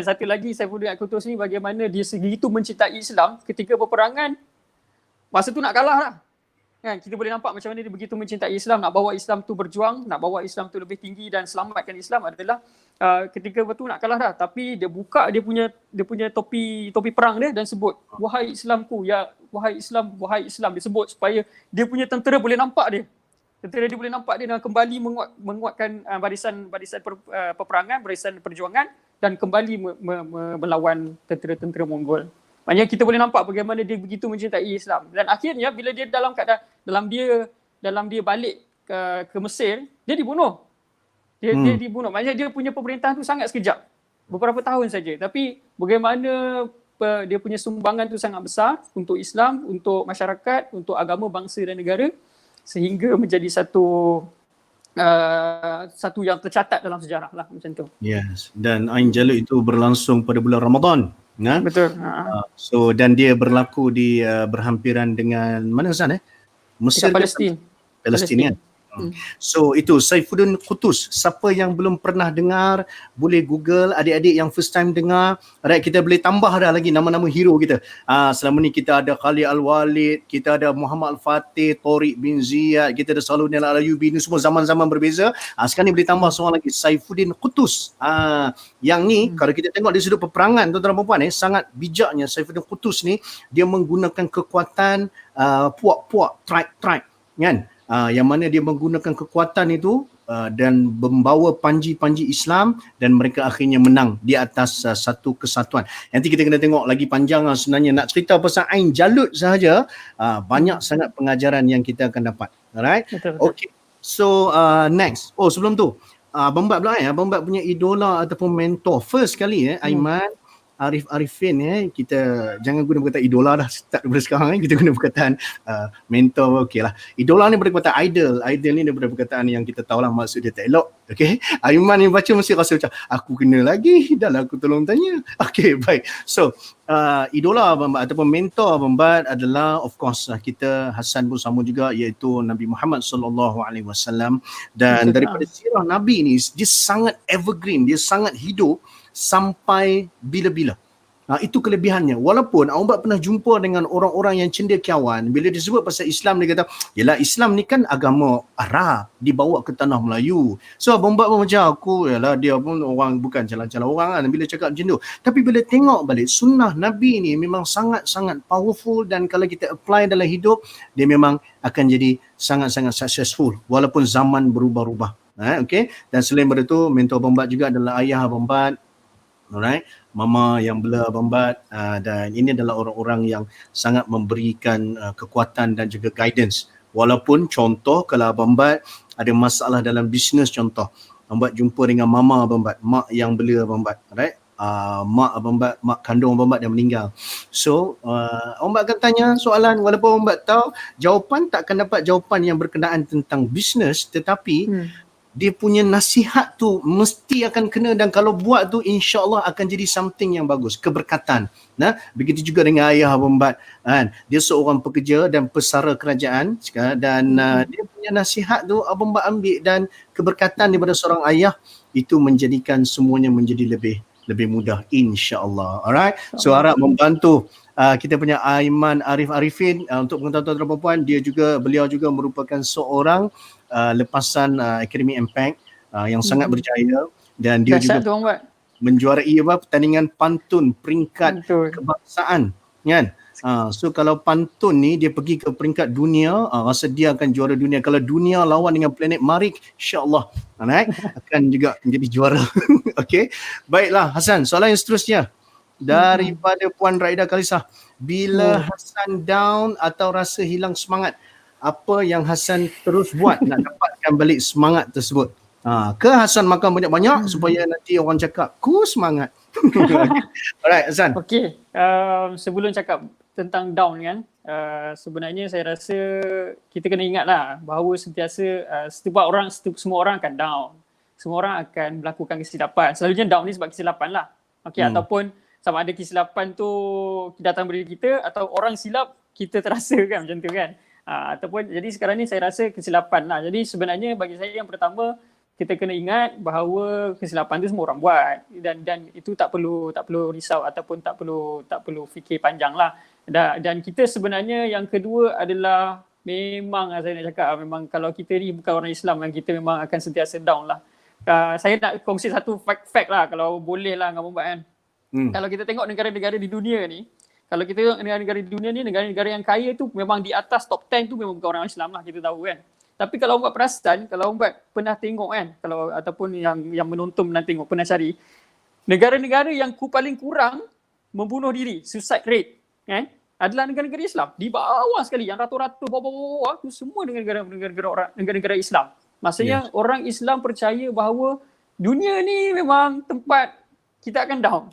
satu lagi, Saifuddin Al-Qutuz ni bagaimana dia segitu mencintai Islam ketika peperangan, masa tu nak kalah lah. Kan, kita boleh nampak macam mana dia begitu mencintai Islam, nak bawa Islam tu berjuang, nak bawa Islam tu lebih tinggi dan selamatkan Islam adalah ketika betul nak kalah dah, tapi dia buka dia punya topi perang dia dan sebut, wahai Islamku, ya wahai Islam, dia sebut supaya dia punya tentera boleh nampak dia. Tentera dia boleh nampak dia dan kembali menguatkan barisan peperangan, barisan perjuangan, dan kembali melawan tentera Mongol. Maknanya kita boleh nampak bagaimana dia begitu mencintai Islam. Dan akhirnya bila dia dalam dia balik ke Mesir, dia dibunuh. Dia dibunuh. Maknanya dia punya pemerintahan tu sangat sekejap. Beberapa tahun saja. Tapi bagaimana dia punya sumbangan tu sangat besar untuk Islam, untuk masyarakat, untuk agama, bangsa dan negara, sehingga menjadi satu yang tercatat dalam sejarah lah macam tu. Yes. Dan Ain Jalut itu berlangsung pada bulan Ramadan. Betul. So dan dia berlaku di berhampiran dengan mana Hasan Mesir, Palestin kan. So itu Saifuddin Qutuz. Siapa yang belum pernah dengar boleh Google, adik-adik yang first time dengar, right, kita boleh tambah dah lagi nama-nama hero kita. Selama ni kita ada Khalid Al-Walid, kita ada Muhammad Al-Fatih, Tariq bin Ziyad, kita ada Salahuddin Al-Ayyubi, ni semua zaman-zaman berbeza. Sekarang ni boleh tambah seorang lagi, Saifuddin Qutuz. Yang ni kalau kita tengok dari sudut peperangan, tuan-tuan dan puan, sangat bijaknya Saifuddin Qutuz ni, dia menggunakan kekuatan puak-puak, tribe, kan? Yang mana dia menggunakan kekuatan itu dan membawa panji-panji Islam, dan mereka akhirnya menang di atas satu kesatuan. Nanti kita kena tengok lagi panjang sebenarnya. Nak cerita pasal Ain Jalut sahaja, banyak sangat pengajaran yang kita akan dapat. Alright? Betul. Okay. So next. Sebelum tu, Abang Bat pula Abang Bat punya idola ataupun mentor first kali Aiman Arifin kita jangan guna perkataan idola dah, start daripada sekarang kita guna perkataan mentor, okey lah. Idola ni daripada perkataan idol ni daripada perkataan yang kita tahulah maksud dia tak elok. Okey, Aiman yang baca mesti rasa macam aku kena lagi, dah lah aku tolong tanya. Okey, baik. So idola Abang Bat ataupun mentor Abang Bat adalah of course kita Hasan pun sama juga, iaitu Nabi Muhammad SAW. Dan daripada sirah Nabi ni dia sangat evergreen, dia sangat hidup sampai bila-bila. Itu kelebihannya. Walaupun Abang Bat pernah jumpa dengan orang-orang yang cendekiawan, bila disebut pasal Islam dia kata, yelah Islam ni kan agama Arab, dibawa ke tanah Melayu. So Abang Bat pun macam aku, yelah dia pun orang, bukan calon-calon orang kan bila cakap macam tu. Tapi bila tengok balik, sunnah Nabi ni memang sangat-sangat powerful, dan kalau kita apply dalam hidup, dia memang akan jadi sangat-sangat successful walaupun zaman berubah-ubah. Okay? Dan selain daripada tu, mentor Abang Bat juga adalah ayah Abang Bat. Alright, mama yang bela Abang Bat, dan ini adalah orang-orang yang sangat memberikan kekuatan dan juga guidance. Walaupun contoh kalau Abang Bat ada masalah dalam bisnes, contoh Abang Bat jumpa dengan mama Abang Bat, mak yang bela Abang Bat, alright, mak Abang Bat, mak kandung Abang Bat dah meninggal. So Abang Bat akan tanya soalan, walaupun Abang Bat tahu jawapan tak akan dapat jawapan yang berkenaan tentang bisnes, tetapi dia punya nasihat tu mesti akan kena, dan kalau buat tu insya-Allah akan jadi something yang bagus, keberkatan. Nah, begitu juga dengan ayah Abang Bat kan. Dia seorang pekerja dan pesara kerajaan dan dia punya nasihat tu Abang Bat ambil, dan keberkatan daripada seorang ayah itu menjadikan semuanya menjadi lebih mudah insya-Allah. Alright. So harap membantu kita punya Aiman Arif Arifin untuk pengetahuan tuan-tuan, beliau juga merupakan seorang lepasan Academy Impact yang sangat berjaya, dan dia Dahsyat juga tu, menjuarai pertandingan pantun peringkat kebangsaan kan. So kalau pantun ni dia pergi ke peringkat dunia, rasa dia akan juara dunia. Kalau dunia lawan dengan planet Marik, insya-Allah akan juga menjadi juara. Okey. Baiklah Hasan, soalan yang seterusnya daripada Puan Raida Khalisah. Bila Hasan down atau rasa hilang semangat, apa yang Hasan terus buat nak dapatkan balik semangat tersebut? Ke Hasan makan banyak-banyak supaya nanti orang cakap ku semangat. Alright Hasan. Okey, sebelum cakap tentang down kan, sebenarnya saya rasa kita kena ingatlah bahawa sentiasa semua orang akan down. Semua orang akan melakukan kesilapan. Selalunya down ni sebab kesilapan lah. Okey, ataupun sama ada kesilapan tu datang dari kita atau orang silap kita terasa kan, macam tu kan. Ataupun jadi sekarang ni saya rasa kesilapan lah. Jadi sebenarnya bagi saya yang pertama, kita kena ingat bahawa kesilapan tu semua orang buat, dan itu tak perlu risau ataupun tak perlu fikir panjang lah. Dan kita sebenarnya yang kedua adalah memang saya nak cakap memang kalau kita ni bukan orang Islam kan, kita memang akan sentiasa down lah. Saya nak kongsi satu fact lah kalau boleh lah dengan Abang Bat kan. Kalau kita tengok negara-negara di dunia ni, kalau kita tengok negara-negara di dunia ni, negara-negara yang kaya tu memang di atas top 10 tu memang bukan orang Islam lah, kita tahu kan. Tapi kalau Abang perasan, kalau Abang pernah tengok kan, kalau ataupun yang menonton pernah tengok, pernah cari, negara-negara yang paling kurang membunuh diri, suicide rate kan, adalah negara-negara Islam. Di bawah sekali, yang ratus-ratus bawah-bawah tu semua negara-negara Islam. Maksudnya orang Islam percaya bahawa dunia ni memang tempat kita akan down.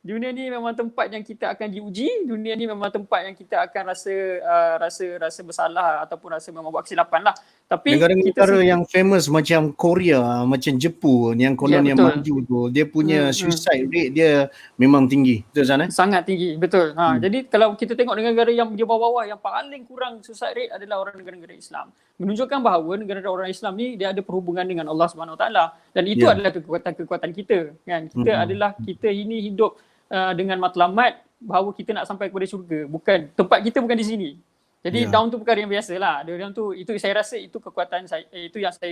Dunia ni memang tempat yang kita akan diuji, dunia ni memang tempat yang kita akan rasa bersalah ataupun rasa memang buat kesilapan lah. Tapi negara-negara yang famous macam Korea, macam Jepun yang konon yang maju tu, dia punya suicide rate dia memang tinggi. Betul Zan? Sangat tinggi, betul. Jadi kalau kita tengok negara-negara yang di bawah-bawah yang paling kurang suicide rate adalah orang negara-negara Islam. Menunjukkan bahawa negara-negara orang Islam ni dia ada perhubungan dengan Allah Subhanahu Wa Taala, dan itu adalah kekuatan kita kan. Kita ini hidup dengan matlamat bahawa kita nak sampai kepada syurga. Tempat kita bukan di sini. Jadi down tu perkara yang biasalah. Down tu, itu saya rasa itu kekuatan saya, itu yang saya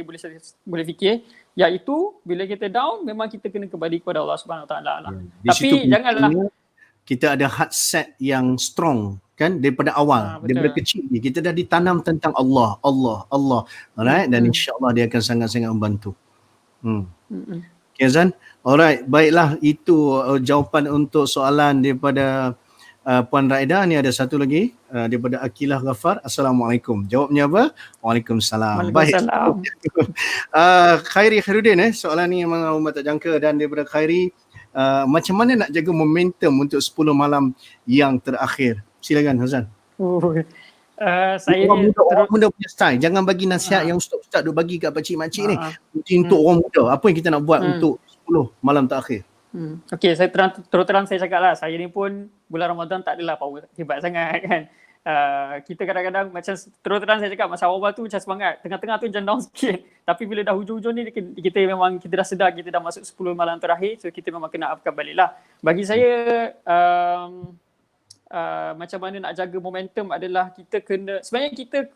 boleh fikir, iaitu bila kita down memang kita kena kembali kepada Allah Subhanahu Wa Taala lah. Tapi janganlah kita ada heart set yang strong kan daripada awal. Daripada kecil ni kita dah ditanam tentang Allah. Alright, dan insya-Allah dia akan sangat-sangat membantu. Okay Azan. Alright, baiklah itu jawapan untuk soalan daripada Puan Raida. Ni ada satu lagi daripada Akilah Ghafar. Assalamualaikum. Jawabnya apa? Waalaikumsalam. Waalaikumsalam. Khairi Khairuddin soalan ni memang Umat tak jangka, dan daripada Khairi, macam mana nak jaga momentum untuk 10 malam yang terakhir? Silakan Hazan. Saya orang muda punya style. Jangan bagi nasihat yang ustaz-ustaz duk bagi kat pakcik-makcik ni. Untuk orang muda, apa yang kita nak buat untuk 10 malam terakhir? Okey, saya terus terang saya cakap lah, saya ni pun bulan Ramadan tak adalah power hebat sangat kan. Kita kadang-kadang macam terus terang saya cakap masa awal tu macam semangat, tengah-tengah tu macam down sikit. Tapi bila dah hujung-hujung ni kita dah sedar kita dah masuk 10 malam terakhir, so kita memang kena upkan balik lah. Bagi saya macam mana nak jaga momentum adalah kita kena, sebenarnya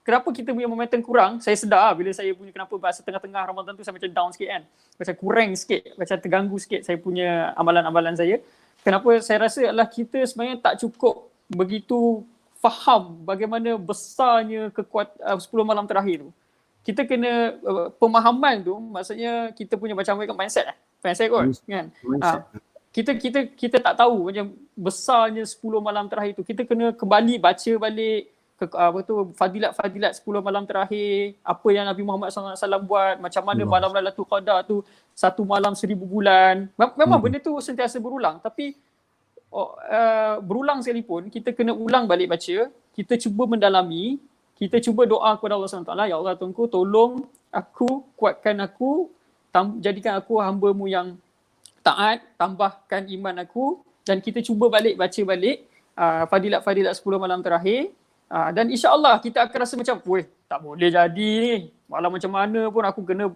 kenapa kita punya momentum kurang, saya sedar bila saya punya kenapa bahasa tengah-tengah Ramadan tu saya macam down sikit kan, macam kurang sikit, macam terganggu sikit saya punya amalan-amalan saya. Kenapa saya rasa adalah kita sebenarnya tak cukup begitu faham bagaimana besarnya 10 malam terakhir tu. Kita kena pemahaman tu, maksudnya kita punya macam mindset kot kan. Kita tak tahu macam besarnya 10 malam terakhir tu. Kita kena kembali baca balik fadilat 10 malam terakhir, apa yang Nabi Muhammad SAW buat, macam mana malam Lailatul Qadar tu 1 malam 1000 bulan. Memang benda tu sentiasa berulang, tapi berulang sekalipun kita kena ulang balik baca, kita cuba mendalami, kita cuba doa kepada Allah SWT, ya Allah Tuhanku, tolong aku, kuatkan aku, jadikan aku hamba-Mu yang taat, tambahkan iman aku, dan kita cuba baca balik fadilat-fadilat 10 malam terakhir, dan insya-Allah kita akan rasa macam, weh, tak boleh jadi ni, malam macam mana pun aku kena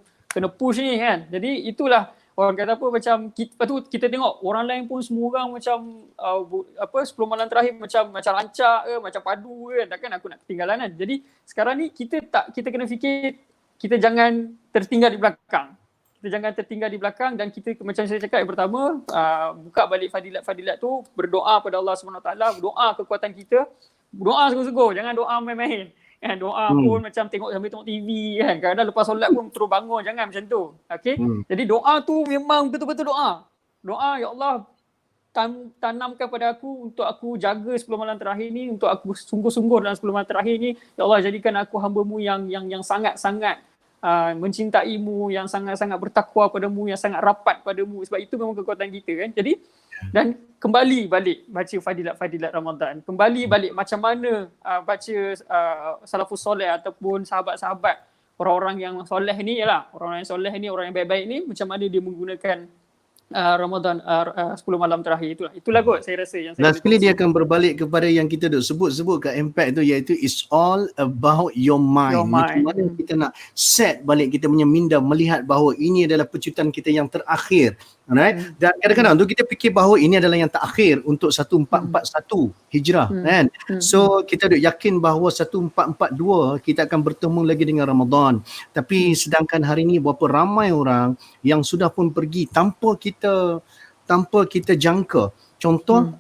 push ni kan. Jadi itulah orang kata apa, macam kita tengok orang lain pun semua orang macam 10 malam terakhir macam rancak ke, macam padu kan, takkan aku nak ketinggalan kan. Jadi sekarang ni kita kena fikir, kita jangan tertinggal di belakang. Kita jangan tertinggal di belakang, dan kita macam saya cakap yang pertama, buka balik fadilat-fadilat tu, berdoa pada Allah SWT, berdoa kekuatan kita, doa sungguh-sungguh, jangan doa main-main. Kan, doa pun macam sambil tengok TV kan. Kadang-kadang lepas solat pun terus bangun, jangan macam tu. Okey. Jadi doa tu memang betul-betul doa. Doa, ya Allah, tanamkan pada aku untuk aku jaga 10 malam terakhir ni, untuk aku sungguh-sungguh dalam 10 malam terakhir ni. Ya Allah, jadikan aku hamba-Mu yang sangat-sangat mencintai-Mu, yang sangat-sangat bertakwa padamu, yang sangat rapat padamu. Sebab itu memang kekuatan kita kan. Jadi, dan kembali balik baca fadilat-fadilat Ramadan. Kembali balik macam mana baca salafus soleh ataupun sahabat-sahabat, orang-orang yang soleh ni lah, orang-orang yang soleh ni, orang yang baik-baik ni, macam mana dia menggunakan Ramadan 10 malam terakhir. Itulah kot saya rasa yang saya last kali dia akan berbalik kepada yang kita duk sebut kat impact tu, iaitu it's all about your mind. Macam mana kita nak set balik kita punya minda, melihat bahawa ini adalah pecutan kita yang terakhir. Alright? Dan kadang-kadang tu kita fikir bahawa ini adalah yang terakhir untuk 1441 Hijrah kan. So kita duk yakin bahawa 1442 kita akan bertemu lagi dengan Ramadan. Tapi sedangkan hari ni berapa ramai orang yang sudah pun pergi tanpa kita jangka. Contoh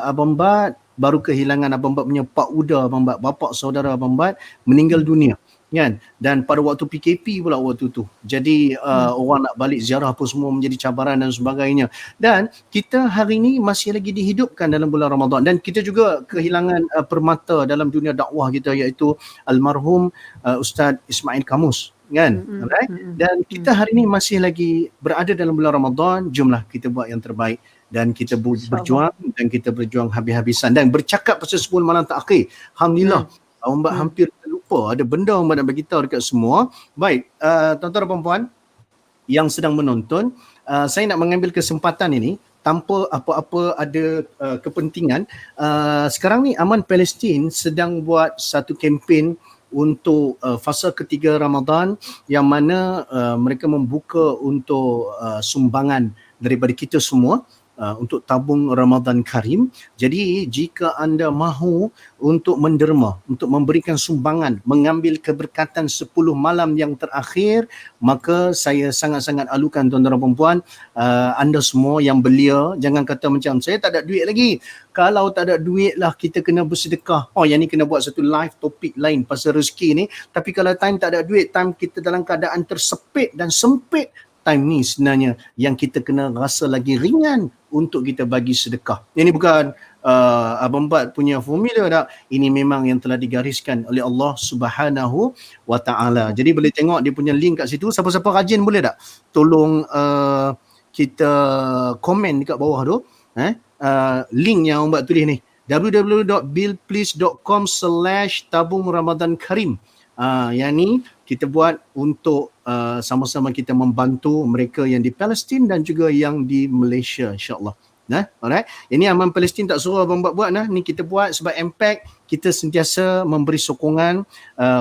Abang Bat baru kehilangan Abang Bat punya Pak Uda Abang Bat, bapa saudara Abang Bat meninggal dunia kan, dan pada waktu PKP pula waktu tu. Jadi orang nak balik ziarah pun semua menjadi cabaran dan sebagainya. Dan kita hari ni masih lagi dihidupkan dalam bulan Ramadan, dan kita juga kehilangan permata dalam dunia dakwah kita, iaitu almarhum Ustaz Ismail Kamus kan. Right? Dan kita hari ni masih lagi berada dalam bulan Ramadan. Jomlah kita buat yang terbaik, dan kita berjuang, dan kita berjuang habis-habisan. Dan bercakap pasal 10 malam terakhir, alhamdulillah Abang Bat hampir terlupa, ada benda Abang Bat nak bagi tahu dekat semua. Baik, tuan-tuan dan puan-puan yang sedang menonton, saya nak mengambil kesempatan ini tanpa apa-apa ada kepentingan. Sekarang ni Aman Palestin sedang buat satu kempen untuk fasa ketiga Ramadan, yang mana mereka membuka untuk sumbangan daripada kita semua untuk tabung Ramadan Karim. Jadi jika anda mahu untuk menderma, untuk memberikan sumbangan, mengambil keberkatan 10 malam yang terakhir, maka saya sangat-sangat alukan tuan-tuan dan puan-puan, anda semua yang belia, jangan kata macam saya tak ada duit lagi. Kalau tak ada duit lah kita kena bersedekah. Oh, yang ni kena buat satu live topik lain pasal rezeki ni. Tapi kalau time tak ada duit, time kita dalam keadaan tersepit dan sempit, time ni sebenarnya yang kita kena rasa lagi ringan untuk kita bagi sedekah. Ini bukan Abang Bat punya formula tak. Ini memang yang telah digariskan oleh Allah Subhanahu wa Ta'ala. Jadi boleh tengok dia punya link kat situ. Siapa-siapa rajin boleh tak tolong kita komen dekat bawah tu. Link yang Abang Bat tulis ni, www.billplease.com/tabung Ramadan Karim. Yang ni kita buat untuk sama-sama kita membantu mereka yang di Palestin dan juga yang di Malaysia, insya-Allah. Alright. Ini Aman Palestin tak suruh Abang Bat buat ni kita buat sebab impact kita sentiasa memberi sokongan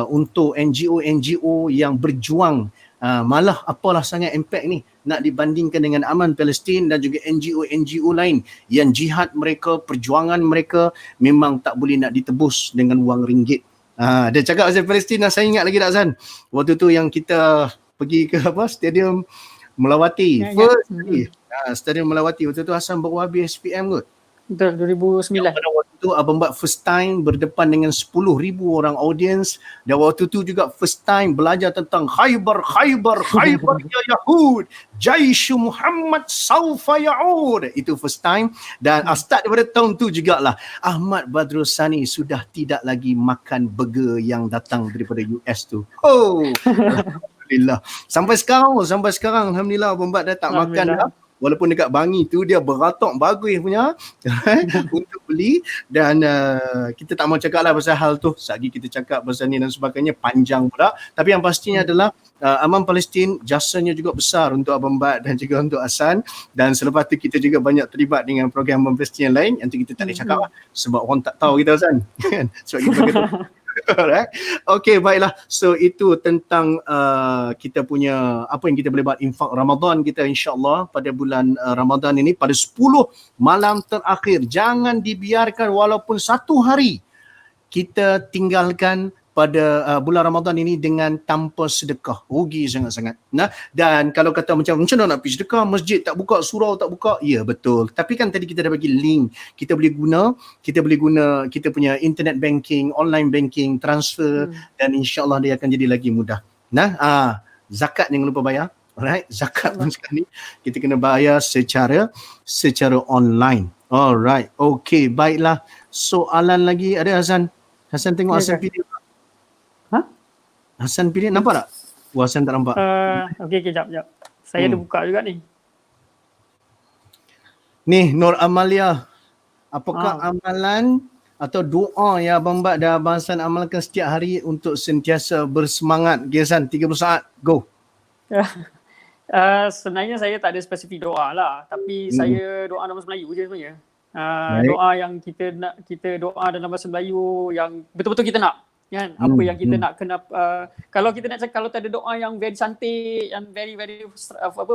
untuk NGO yang berjuang. Malah apalah sangat impact ni nak dibandingkan dengan Aman Palestin dan juga NGO lain yang jihad mereka, perjuangan mereka memang tak boleh nak ditebus dengan wang ringgit. Dia cakap pasal Palestin, saya ingat lagi tak Zan, waktu tu yang kita pergi ke stadium Melawati, Stadium Melawati, waktu tu Hassan baru habis SPM kot. Betul, 2009. Pada waktu tu Abang Bat first time berdepan dengan 10,000 orang audience, dan waktu tu juga first time belajar tentang Khaybar ya Yahud, Jaish Muhammad saufa ya'ud. Itu first time. Dan start daripada tahun tu jugalah Ahmad Badrul Sani sudah tidak lagi makan burger yang datang daripada US tu. Alhamdulillah. Sampai sekarang alhamdulillah Abang Bat dah tak makan dah. Walaupun dekat Bangi tu dia beratok bagus punya untuk beli, dan kita tak mau cakap lah pasal hal tu. Sagi kita cakap pasal ni dan sebagainya panjang pula. Tapi yang pastinya adalah Aman Palestin jasanya juga besar untuk Abang Bat dan juga untuk Hasan. Dan selepas tu kita juga banyak terlibat dengan program Aman Palestin yang lain. Yang tu kita tak boleh cakap lah sebab orang tak tahu kita, Hasan. Sebab kita kata alright. Okay, baiklah. So itu tentang kita punya apa yang kita boleh buat infak Ramadan kita, insya-Allah pada bulan Ramadan ini pada 10 malam terakhir. Jangan dibiarkan walaupun satu hari kita tinggalkan pada bulan Ramadan ini dengan tanpa sedekah. Rugi sangat-sangat. Nah, dan kalau kata macam mana nak pergi sedekah, masjid tak buka, surau tak buka. Ya, betul. Tapi kan tadi kita dah bagi link. Kita boleh guna kita punya internet banking, online banking, transfer, dan insya-Allah dia akan jadi lagi mudah. Nah, zakat jangan lupa bayar. Alright, zakat pun sekali kita kena bayar secara online. Alright. Okay, baiklah. Soalan lagi ada, Hasan? Hasan tengok Hasan video. Hasan pilih, nampak tak? Hasan tak nampak. Okey, jap. Saya dah buka juga ni. Ni Nur Amalia. Apakah amalan atau doa yang Abang Bat dan Abang Hasan amalkan setiap hari untuk sentiasa bersemangat? Hasan, 30 saat. Go. Sebenarnya saya tak ada spesifik doa lah, tapi saya doa dalam bahasa Melayu je sebenarnya. Doa yang kita doa dalam bahasa Melayu yang betul-betul kita nak. Kan, apa yang kita nak kena, kalau kita nak cakap, kalau tak ada doa yang very cantik, yang very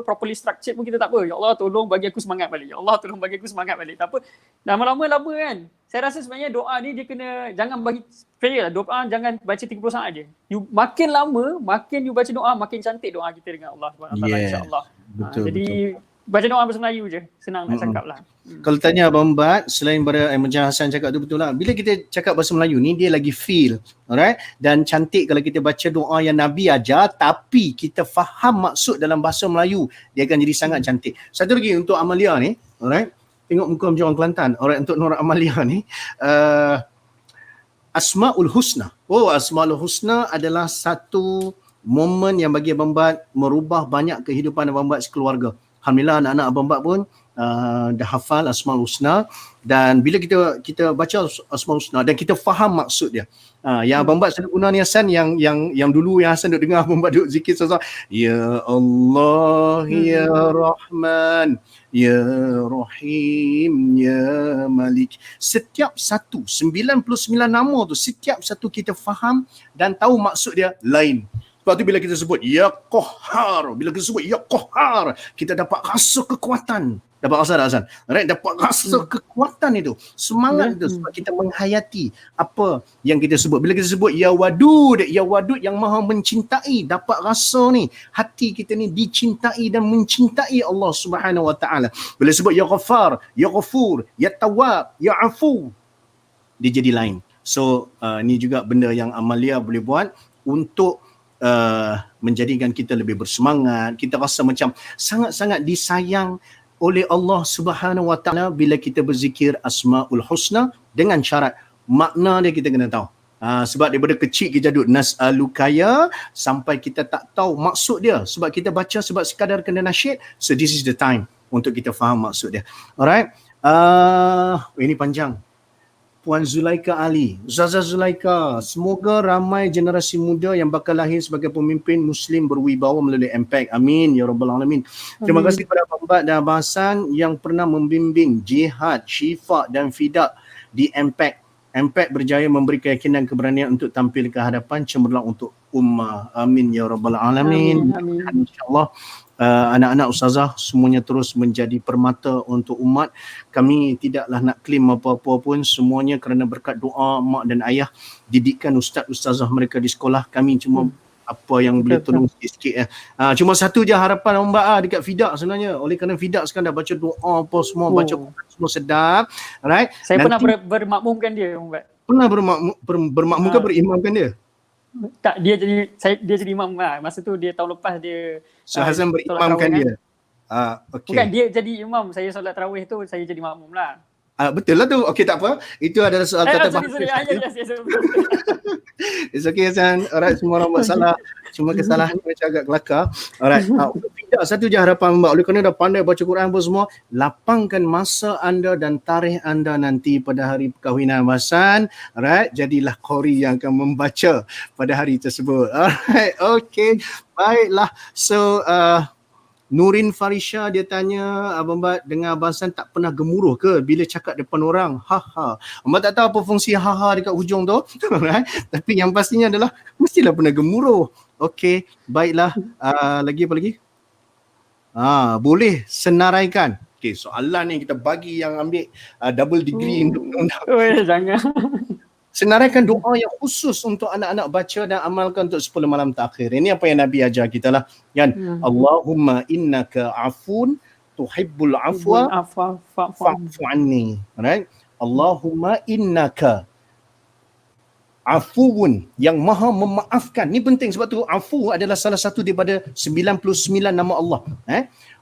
properly structured pun kita tak apa. Ya Allah tolong bagi aku semangat balik. Ya Allah tolong bagi aku semangat balik. Tak apa. Lama-lama kan. Saya rasa sebenarnya doa ni dia kena, jangan bagi prayer lah. Doa jangan baca 30 saat je. Makin lama, makin you baca doa, makin cantik doa kita dengan Allah SWT, insya-Allah. Jadi baca doa bahasa Melayu je. Senang nak cakap lah. Kalau tanya Abang Bat, selain pada macam Hasan cakap tu betul lah. Bila kita cakap bahasa Melayu ni, dia lagi feel. Alright? Dan cantik kalau kita baca doa yang Nabi ajar, tapi kita faham maksud dalam bahasa Melayu, dia akan jadi sangat cantik. Satu lagi untuk Amalia ni, alright? Tengok muka macam orang Kelantan. Alright, untuk Nur Amalia ni, Asmaul Husna. Asmaul Husna adalah satu momen yang bagi Abang Bat merubah banyak kehidupan Abang Bat sekeluarga. Alhamdulillah anak-anak Abang Bat pun dah hafal Asmaul Husna, dan bila kita baca Asmaul Husna dan kita faham maksud dia. Yang Abang Bat selalu guna ni, Hasan, yang dulu yang Hasan duk dengar Abang Bat duk zikir sesuatu. Ya Allah, Ya Rahman, Ya Rahim, Ya Malik. Setiap satu 99 nama tu, setiap satu kita faham dan tahu maksud dia lain. Sebab tu bila kita sebut Ya Qahhar, bila kita sebut Ya Qahhar, kita dapat rasa kekuatan. Dapat rasa tak, Hasan? Right? Dapat rasa kekuatan itu. Semangat itu sebab kita menghayati apa yang kita sebut. Bila kita sebut Ya Wadud yang maha mencintai, dapat rasa ni hati kita ni dicintai dan mencintai Allah Subhanahu Wa Taala. Bila sebut Ya Ghaffar, Ya Ghafur, Ya Tawwab, Ya Afu, dia jadi lain. So ni juga benda yang Amalia boleh buat untuk menjadikan kita lebih bersemangat. Kita rasa macam sangat-sangat disayang oleh Allah Subhanahu Wa Taala bila kita berzikir Asmaul Husna dengan syarat makna dia kita kena tahu. Sebab daripada kecil kita duduk nas'alukaya sampai kita tak tahu maksud dia sebab kita baca sebab sekadar kena nasyid. So this is the time untuk kita faham maksud dia. Alright. Ini panjang. Puan Zulaika Ali, Ustazah Zulaika, semoga ramai generasi muda yang bakal lahir sebagai pemimpin Muslim berwibawa melalui Impact. Amin ya Rabbal Alamin. Terima kasih kepada Abang Bat dan Abang Hasan yang pernah membimbing jihad, syifa dan fidak di Impact. Impact berjaya memberi keyakinan keberanian untuk tampil ke hadapan cemerlang untuk ummah. Amin ya Rabbal Alamin. InsyaAllah anak-anak ustazah semuanya terus menjadi permata untuk umat. Kami tidaklah nak claim apa-apa pun, semuanya kerana berkat doa mak dan ayah, didikan ustaz-ustazah mereka di sekolah. Kami cuma apa yang boleh Betul. tolong sikit-sikit cuma satu je harapan Mbak dekat Fidak sebenarnya. Oleh kerana Fidak sekarang dah baca doa apa semua, baca Quran semua sedap. Alright. Saya pernah Nanti bermakmumkan dia, Umbat. pernah bermakmum ke berimamkan dia? Tak, dia jadi imam lah. Masa tu dia tahun lepas dia So Hazan solat berimamkan tarawih dia. Bukan, Okay. dia jadi imam. Saya solat tarawih tu, saya jadi makmum lah. Betul lah tu. Okay, tak apa. Itu adalah soal tata bahasa. Sorry. Yes. It's okay Hasan. Alright, semua orang buat salah. Cuma kesalahan macam agak kelakar. Alright. Untuk tidak satu je harapan Mbak. Oleh kerana dah pandai baca Quran apa semua, lapangkan masa anda dan tarikh anda nanti pada hari perkahwinan Hasan. Alright. Jadilah qori yang akan membaca pada hari tersebut. Alright. Okay. Baiklah. So, Nurin Farisha dia tanya, Abang Bat dengan Abang Hassan tak pernah gemuruh ke bila cakap depan orang? Haha. Abang tak tahu apa fungsi haha dekat hujung tu. Tapi yang pastinya adalah mestilah pernah gemuruh. Okey, baiklah. Lagi apa lagi? Boleh senaraikan. Okey, soalan ni kita bagi yang ambil double degree untuk undang-undang. Jangan. Senaraikan doa yang khusus untuk anak-anak baca dan amalkan untuk 10 malam terakhir. Ini apa yang Nabi ajar kita lah. Kan? Allahumma innaka afun tuhibbul afwa fa'fu anni. Right? Allahumma innaka afuun, yang maha memaafkan. Ini penting sebab tu afu adalah salah satu daripada 99 nama Allah.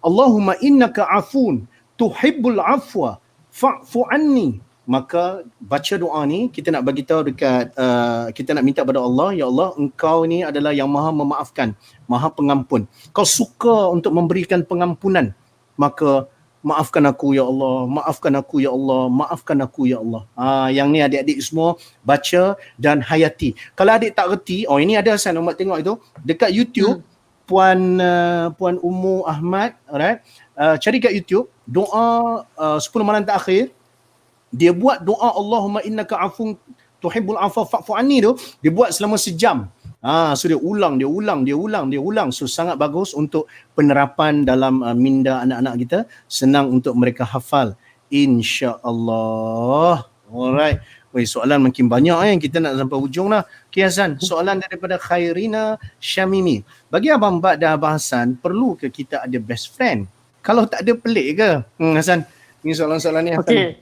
Allahumma innaka afun tuhibbul afwa fa'fu anni. Maka baca doa ni kita nak bagi tahu dekat kita nak minta pada Allah, ya Allah, engkau ni adalah yang maha memaafkan, maha pengampun. Kau suka untuk memberikan pengampunan. Maka maafkan aku ya Allah, maafkan aku ya Allah, maafkan aku ya Allah. Yang ni adik-adik semua baca dan hayati. Kalau adik tak reti, ini ada Hasan Umat tengok itu dekat YouTube. Puan Ummu Ahmad, alright. Cari kat YouTube doa 10 malam terakhir. Dia buat doa Allahumma innaka afun tuhibbul afwa fa'fu anni tu, dia buat selama sejam. So dia ulang. So sangat bagus untuk penerapan dalam minda anak-anak kita, senang untuk mereka hafal insya-Allah. Alright. Soalan makin banyak kita nak sampai hujung lah. Okay Hasan, soalan daripada Khairina Syamimi. Bagi Abang Bat dan Abang Hassan, perlu ke kita ada best friend? Kalau tak ada pelik ke? Hasan, ini soalan-soalan ni. Okey,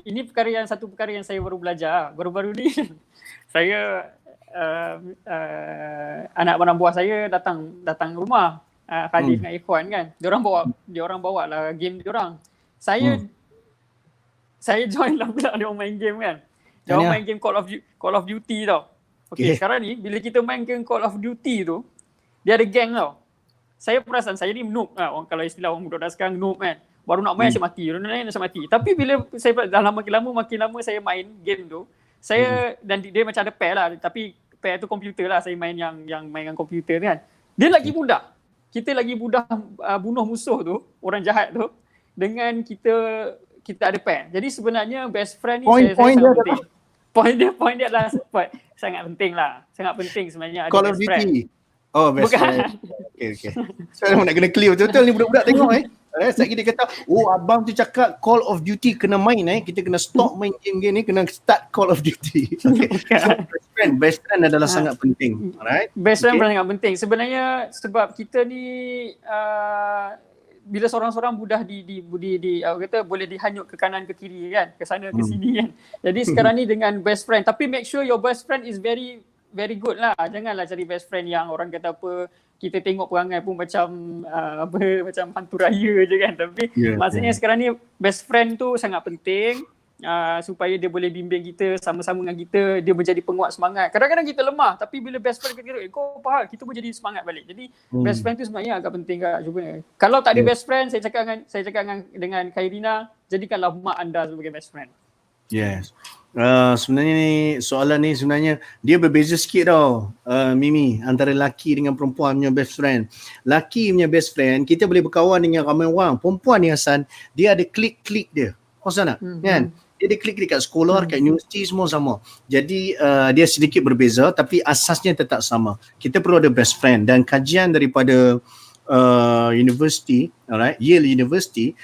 ini satu perkara yang saya baru belajar. Baru-baru ni saya anak barang buah saya datang rumah Khalif dengan Ikhwan kan. Diorang bawa lah game diorang. Saya join lah pula dia main game kan. Dia main game Call of Duty tau. Okey, sekarang ni bila kita main game Call of Duty tu, dia ada gang tau. Saya perasan saya ni noob lah. Kalau istilah orang muda sekarang noob kan. Baru nak main saya mati, Tapi bila saya dah makin lama saya main game tu, dan dia macam ada pair lah, tapi pair tu komputer lah, saya main yang mainan komputer kan. Dia lagi mudah. Kita lagi mudah bunuh musuh tu, orang jahat tu, dengan kita ada pair. Jadi sebenarnya best friend ni saya sangat penting. Point dia adalah sangat penting lah. Sangat penting sebenarnya ada Call best of friend. Duty. Best friend. Okay. So nak kena clear betul-betul ni budak-budak tengok Sekali dia kata, abang tu cakap Call of Duty kena main kita kena stop main game ni, kena start Call of Duty. Okay. So, best friend adalah sangat penting. Alright. Best friend sangat penting. Sebenarnya sebab kita ni bila seorang-seorang mudah kata boleh dihanyut ke kanan ke kiri kan, ke sana ke sini kan. Jadi sekarang ni dengan best friend, tapi make sure your best friend is very very good lah. Janganlah cari best friend yang orang kata apa, kita tengok perangai pun macam macam hantu raya je kan. Tapi maksudnya sekarang ni best friend tu sangat penting supaya dia boleh bimbing kita, sama-sama dengan kita, dia menjadi penguat semangat. Kadang-kadang kita lemah, tapi bila best friend kita kau faham, kita pun jadi semangat balik. Jadi best friend tu sebenarnya agak penting juga. Kalau tak ada best friend, saya cakap dengan Khairina, jadikanlah mak anda sebagai best friend. Yes. Sebenarnya ni soalan ni sebenarnya dia berbeza sikit tau, Mimi, antara lelaki dengan perempuan punya best friend. Lelaki punya best friend, kita boleh berkawan dengan ramai orang. Perempuan ni Hasan, dia ada klik-klik dia. Kau sana kan? Dia ada klik-klik kat sekolah, kat universiti semua sama. Jadi dia sedikit berbeza tapi asasnya tetap sama. Kita perlu ada best friend, dan kajian daripada university, alright, Yale University,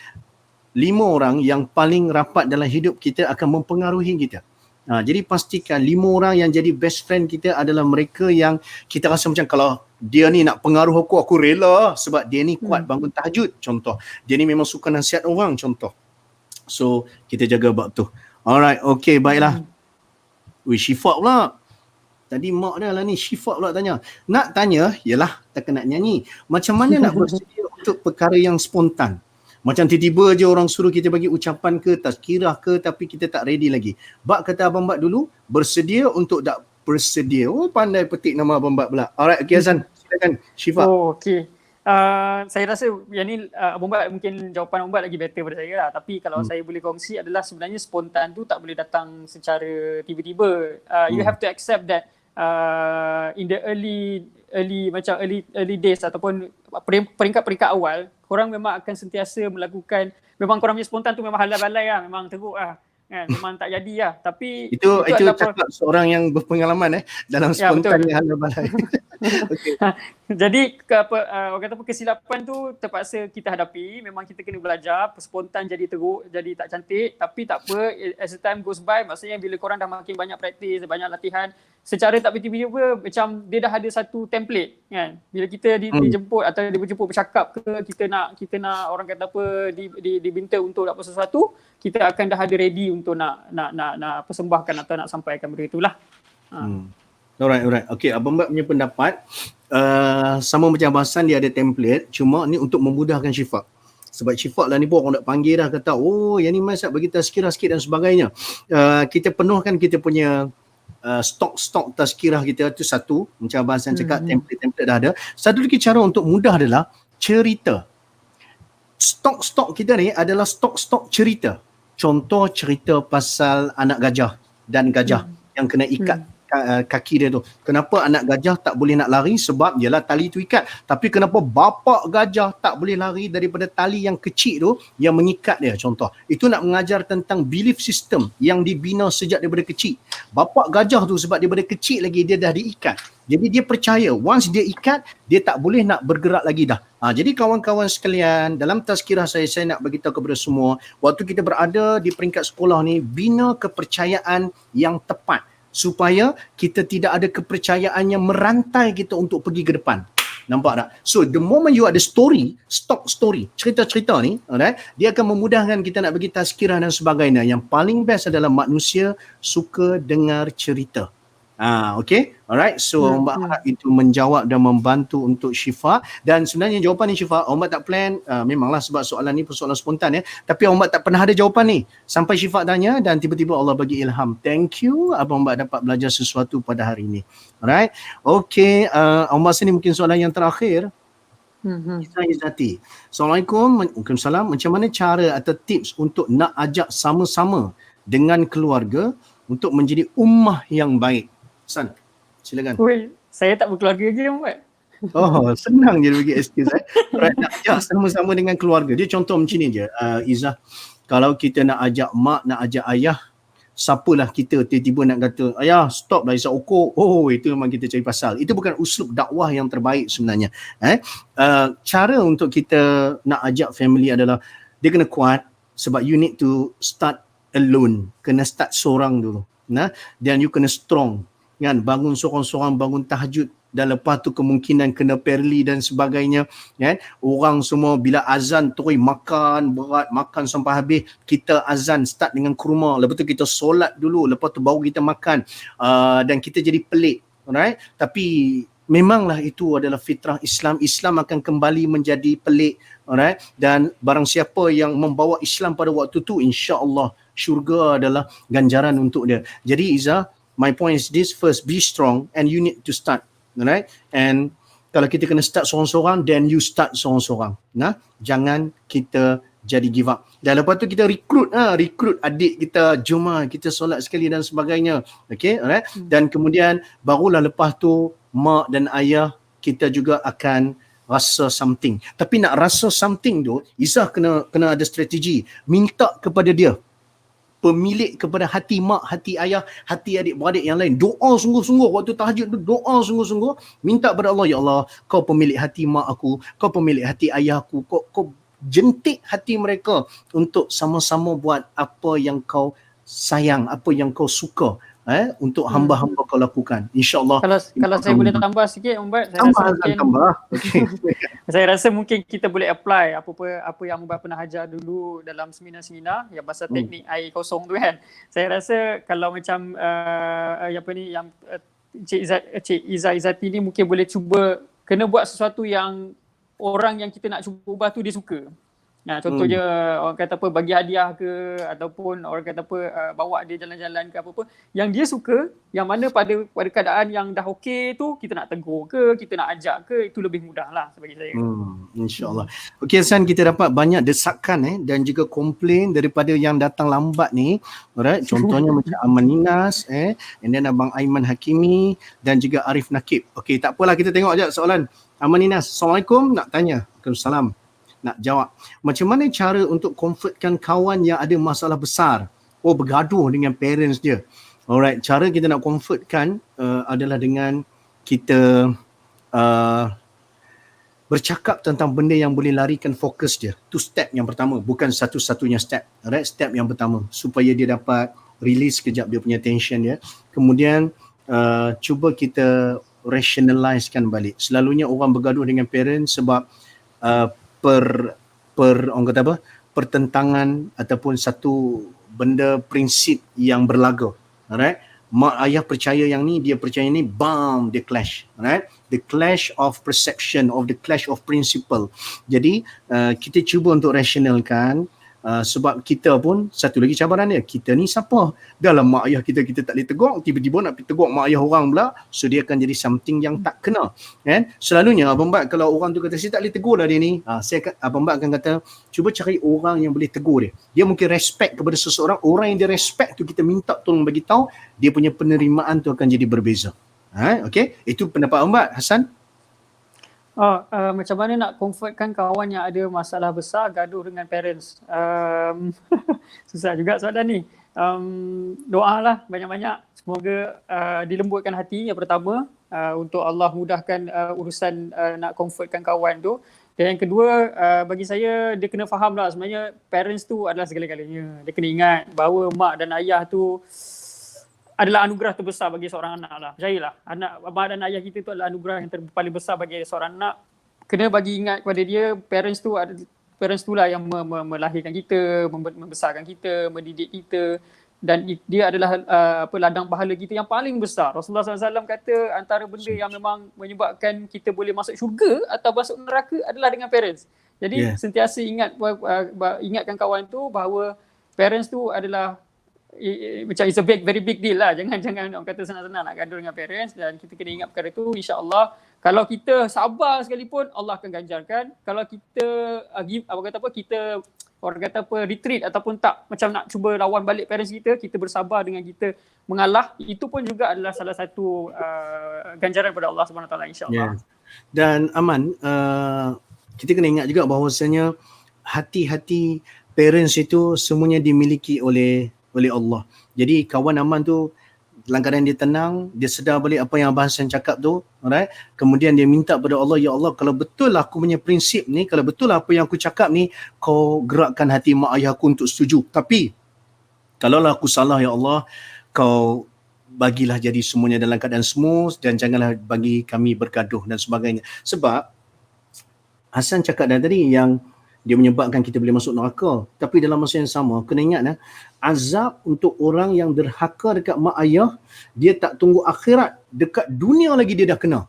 5 orang yang paling rapat dalam hidup kita akan mempengaruhi kita. Jadi pastikan 5 orang yang jadi best friend kita adalah mereka yang kita rasa macam kalau dia ni nak pengaruh aku rela sebab dia ni kuat bangun tahajud contoh. Dia ni memang suka nasihat orang contoh. So kita jaga bab tu. Alright, okay, baiklah. Syifa pula. Tadi mak dah lah ni, Syifa pula tanya. Nak tanya, yelah takkan nak nyanyi. Macam mana nak bersedia untuk perkara yang spontan? Macam tiba-tiba je orang suruh kita bagi ucapan ke, tazkirah ke, tapi kita tak ready lagi. Bak kata Abang Bak dulu, bersedia untuk tak bersedia. Oh, pandai petik nama Abang Bak pula. Alright, okay Azan. Silakan, Syifa. Oh, okay. Saya rasa yang ni Abang Bak mungkin jawapan Abang Bak lagi better pada saya lah. Tapi kalau saya boleh kongsi adalah sebenarnya spontan tu tak boleh datang secara tiba-tiba. You have to accept that in the early days ataupun peringkat-peringkat awal, korang memang akan sentiasa melakukan, memang korang punya spontan tu memang halal balai lah, memang teruk lah. Kan, memang tak jadi lah. Tapi itu cakap seorang yang berpengalaman dalam spontan yang halal balai. Okay. Jadi orang kata kesilapan tu terpaksa kita hadapi. Memang kita kena belajar. Spontan jadi teruk, jadi tak cantik. Tapi tak apa, as the time goes by, maksudnya bila korang dah makin banyak praktis, banyak latihan, secara tak tiba-tiba macam dia dah ada satu template kan. Bila kita dijemput atau dijemput bercakap ke, kita nak orang kata apa diminta untuk apa sesuatu, kita akan dah ada ready untuk nak persembahkan atau nak sampaikan benda itulah. Alright. Okay, Abang Bak punya pendapat sama macam Abang Hassan, dia ada template, cuma ni untuk memudahkan Syifa. Sebab Syifa lah ni pun orang nak panggil dah, kata yang ni Mas bagi tazkirah sikit dan sebagainya. Kita penuhkan kita punya stok tazkirah kita tu satu, macam Abang Hassan cakap, template dah ada. Satu lagi cara untuk mudah adalah cerita. Stok kita ni adalah stok cerita. Contoh cerita pasal anak gajah dan gajah yang kena ikat kaki dia tu. Kenapa anak gajah tak boleh nak lari? Sebab ialah tali tu ikat. Tapi kenapa bapak gajah tak boleh lari daripada tali yang kecil tu yang mengikat dia? Contoh. Itu nak mengajar tentang belief system yang dibina sejak daripada kecil. Bapak gajah tu sebab daripada kecil lagi dia dah diikat. Jadi dia percaya once dia ikat, dia tak boleh nak bergerak lagi dah. Jadi kawan-kawan sekalian, dalam tazkirah saya nak beritahu kepada semua, waktu kita berada di peringkat sekolah ni, bina kepercayaan yang tepat supaya kita tidak ada kepercayaan yang merantai kita untuk pergi ke depan. Nampak tak? So the moment you ada stock story, cerita-cerita ni, alright, dia akan memudahkan kita nak bagi tazkirah dan sebagainya. Yang paling best adalah manusia suka dengar cerita. Okay, alright. So Mbak harap itu menjawab dan membantu untuk Syifa. Dan sebenarnya jawapan ni Syifa, Mbak tak plan, memanglah sebab soalan ni persoalan spontan tapi Mbak tak pernah ada jawapan ni sampai Syifa tanya dan tiba-tiba Allah bagi ilham. Thank you Abang Mbak dapat belajar sesuatu pada hari ini. Alright. Okay, Mbak sini mungkin soalan yang terakhir. Izzati. Assalamualaikum. Waalaikumsalam. Macam mana cara atau tips untuk nak ajak sama-sama dengan keluarga untuk menjadi ummah yang baik? San, silakan. Saya tak berkeluarga lagi Mbak. Senang je bagi excuse. Right, nak ajak sama-sama dengan keluarga. Dia contoh macam ni je, Izzah. Kalau kita nak ajak mak, nak ajak ayah, siapalah kita tiba-tiba nak kata, ayah stop dah isap okok. Itu memang kita cari pasal. Itu bukan uslub dakwah yang terbaik sebenarnya. Cara untuk kita nak ajak family adalah, dia kena kuat sebab you need to start alone. Kena start seorang dulu. Dan you kena strong. Kan, bangun seorang-seorang, bangun tahajud, dan lepas tu kemungkinan kena perli dan sebagainya, kan. Orang semua bila azan terus makan berat, makan sampai habis, kita azan start dengan kurma, lepas tu kita solat dulu, lepas tu baru kita makan, dan kita jadi pelik, alright. Tapi memanglah itu adalah fitrah Islam. Islam akan kembali menjadi pelik, alright. Dan barang siapa yang membawa Islam pada waktu tu, insya-Allah syurga adalah ganjaran untuk dia. Jadi Izzah, my point is this: first, be strong and you need to start, alright? And kalau kita kena start seorang-seorang, then you start seorang-seorang. Jangan kita jadi give up. Dan lepas tu kita recruit adik kita, jom kita solat sekali dan sebagainya. Okay, alright? Dan kemudian barulah lepas tu mak dan ayah kita juga akan rasa something. Tapi nak rasa something tu, Izzah kena ada strategi. Minta kepada dia, pemilik kepada hati mak, hati ayah, hati adik-beradik yang lain. Doa sungguh-sungguh waktu tahajud tu, doa sungguh-sungguh, minta kepada Allah, ya Allah, kau pemilik hati mak aku, kau pemilik hati ayah aku, kau jentik hati mereka untuk sama-sama buat apa yang kau sayang, apa yang kau suka untuk hamba-hamba kau lakukan. InsyaAllah. Kalau saya boleh tambah sikit, Umbat, saya Tambah, rasa mungkin tambah. Okay. saya rasa mungkin kita boleh apply apa yang Umbat pernah ajar dulu dalam seminar-seminar yang pasal teknik air kosong tu kan. Saya rasa kalau macam Cik Izzah Izzati ni mungkin boleh cuba kena buat sesuatu yang orang yang kita nak cuba ubah tu dia suka. Contohnya orang kata apa, bagi hadiah ke, ataupun orang kata apa, bawa dia jalan-jalan ke apa-apa yang dia suka, yang mana pada keadaan yang dah okey tu kita nak tegur ke, kita nak ajak ke, itu lebih mudah lah bagi saya. InsyaAllah. Okey Hasan, kita dapat banyak desakan dan juga komplain daripada yang datang lambat ni. Alright, contohnya macam Aman Ninas, and then Abang Aiman Hakimi dan juga Arif Nakib. Okey, tak apalah, kita tengok aja soalan. Aman Ninas, Assalamualaikum, nak tanya. Waalaikumsalam. Nak jawab. Macam mana cara untuk comfortkan kawan yang ada masalah besar? Bergaduh dengan parents dia. Alright, cara kita nak comfortkan adalah dengan kita bercakap tentang benda yang boleh larikan fokus dia. Itu step yang pertama, bukan satu-satunya step. Alright, step yang pertama supaya dia dapat release kejap dia punya tension dia. Kemudian cuba kita rationalizekan balik. Selalunya orang bergaduh dengan parents sebab orang kata apa, pertentangan ataupun satu benda prinsip yang berlaga. Alright, mak ayah percaya yang ni, dia percaya ni, bam, dia clash. Alright, the clash of perception, of the clash of principle. Jadi kita cuba untuk rationalkan, sebab kita pun satu lagi cabaran dia, kita ni siapa? Dalam mak ayah kita tak boleh tegur, tiba-tiba nak pergi tegur mak ayah orang pula, so dia akan jadi something yang tak kena kan. Selalunya Abang Bat, kalau orang tu kata saya tak boleh tegur lah dia ni, Abang Bat akan kata cuba cari orang yang boleh tegur dia. Dia mungkin respect kepada seseorang, orang yang dia respect tu kita minta tolong bagi tahu, dia punya penerimaan tu akan jadi berbeza. Okay, itu pendapat Abang Bat. Hasan? Macam mana nak comfortkan kawan yang ada masalah besar gaduh dengan parents? Susah juga soalan ni. Doalah banyak-banyak. Semoga dilembutkan hati yang pertama, untuk Allah mudahkan urusan nak comfortkan kawan tu. Dan yang kedua, bagi saya dia kena faham lah sebenarnya parents tu adalah segala-galanya. Dia kena ingat bahawa mak dan ayah tu adalah anugerah terbesar bagi seorang anak lah. Percayalah, abang dan ayah kita tu adalah anugerah yang paling besar bagi seorang anak. Kena bagi ingat kepada dia, parents tu lah yang melahirkan kita, membesarkan kita, mendidik kita, dan dia adalah ladang pahala kita yang paling besar. Rasulullah SAW kata antara benda yang memang menyebabkan kita boleh masuk syurga atau masuk neraka adalah dengan parents. Jadi sentiasa ingatkan kawan tu bahawa parents tu adalah macam it's a very big deal lah. Jangan orang kata senang-senang nak gaduh dengan parents, dan kita kena ingat perkara tu. InsyaAllah kalau kita sabar sekalipun Allah akan ganjarkan. Kalau kita kita orang kata apa retreat ataupun tak macam nak cuba lawan balik parents kita bersabar dengan kita mengalah, itu pun juga adalah salah satu ganjaran pada Allah SWT, insyaAllah. Dan Aman, kita kena ingat juga bahawasanya hati-hati parents itu semuanya dimiliki oleh Allah. Jadi kawan Aman tu dalam keadaan dia tenang, dia sedar balik apa yang Abang Hassan cakap tu, alright? Kemudian dia minta pada Allah, ya Allah, kalau betul aku punya prinsip ni, kalau betul apa yang aku cakap ni, kau gerakkan hati mak ayah aku untuk setuju. Tapi kalaulah aku salah, ya Allah, kau bagilah jadi semuanya dalam keadaan smooth dan janganlah bagi kami bergaduh dan sebagainya. Sebab Hassan cakap tadi yang dia menyebabkan kita boleh masuk neraka. Tapi dalam masa yang sama, kena ingat azab untuk orang yang derhaka dekat mak ayah, dia tak tunggu akhirat, dekat dunia lagi dia dah kena.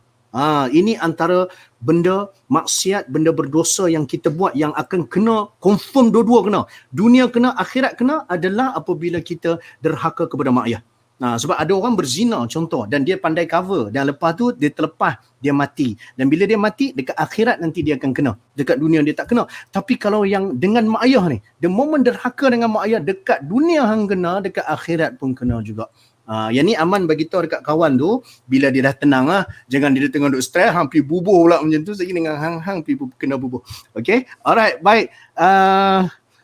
Ini antara benda maksiat, benda berdosa yang kita buat yang akan kena, confirm dua-dua kena. Dunia kena, akhirat kena adalah apabila kita derhaka kepada mak ayah. Sebab ada orang berzina contoh dan dia pandai cover dan lepas tu dia terlepas, dia mati. Dan bila dia mati, dekat akhirat nanti dia akan kena. Dekat dunia dia tak kena. Tapi kalau yang dengan mak ayah ni, the moment derhaka dengan mak ayah, dekat dunia hang kena, dekat akhirat pun kena juga. Yang ni Aman bagi tahu dekat kawan tu, bila dia dah tenang jangan dia tengah duk stres, hang pergi bubuh pula macam tu, lagi dengan hang pergi kena bubuh. Okay, alright, baik.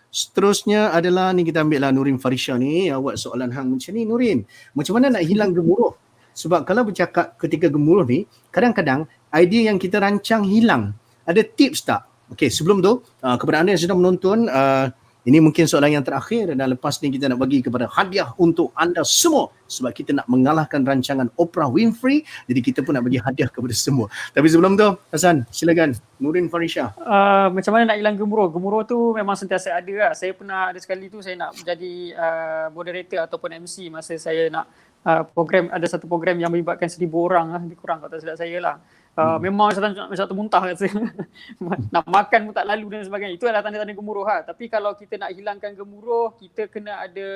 Seterusnya adalah ni, kita ambil lah Nurin Farisha ni, awak soalan hang macam ni Nurin. Macam mana nak hilang gemuruh? Sebab kalau bercakap ketika gemuruh ni, kadang-kadang idea yang kita rancang hilang. Ada tips tak? Okey, sebelum tu kepada anda yang sedang menonton, Ini mungkin soalan yang terakhir dan lepas ni kita nak bagi kepada hadiah untuk anda semua sebab kita nak mengalahkan rancangan Oprah Winfrey. Jadi kita pun nak bagi hadiah kepada semua. Tapi sebelum tu, Hasan, silakan. Nurin Farisha. Macam mana nak hilang gemuruh? Gemuruh tu memang sentiasa ada lah. Saya pernah ada sekali tu saya nak menjadi moderator ataupun MC masa saya nak program, ada satu program yang melibatkan 1,000 orang lah, lebih kurang kalau tak silap saya lah. Memang macam termuntah kat saya. Nak makan pun tak lalu dan sebagainya. Itu adalah tanda-tanda gemuruh lah. Tapi kalau kita nak hilangkan gemuruh, kita kena ada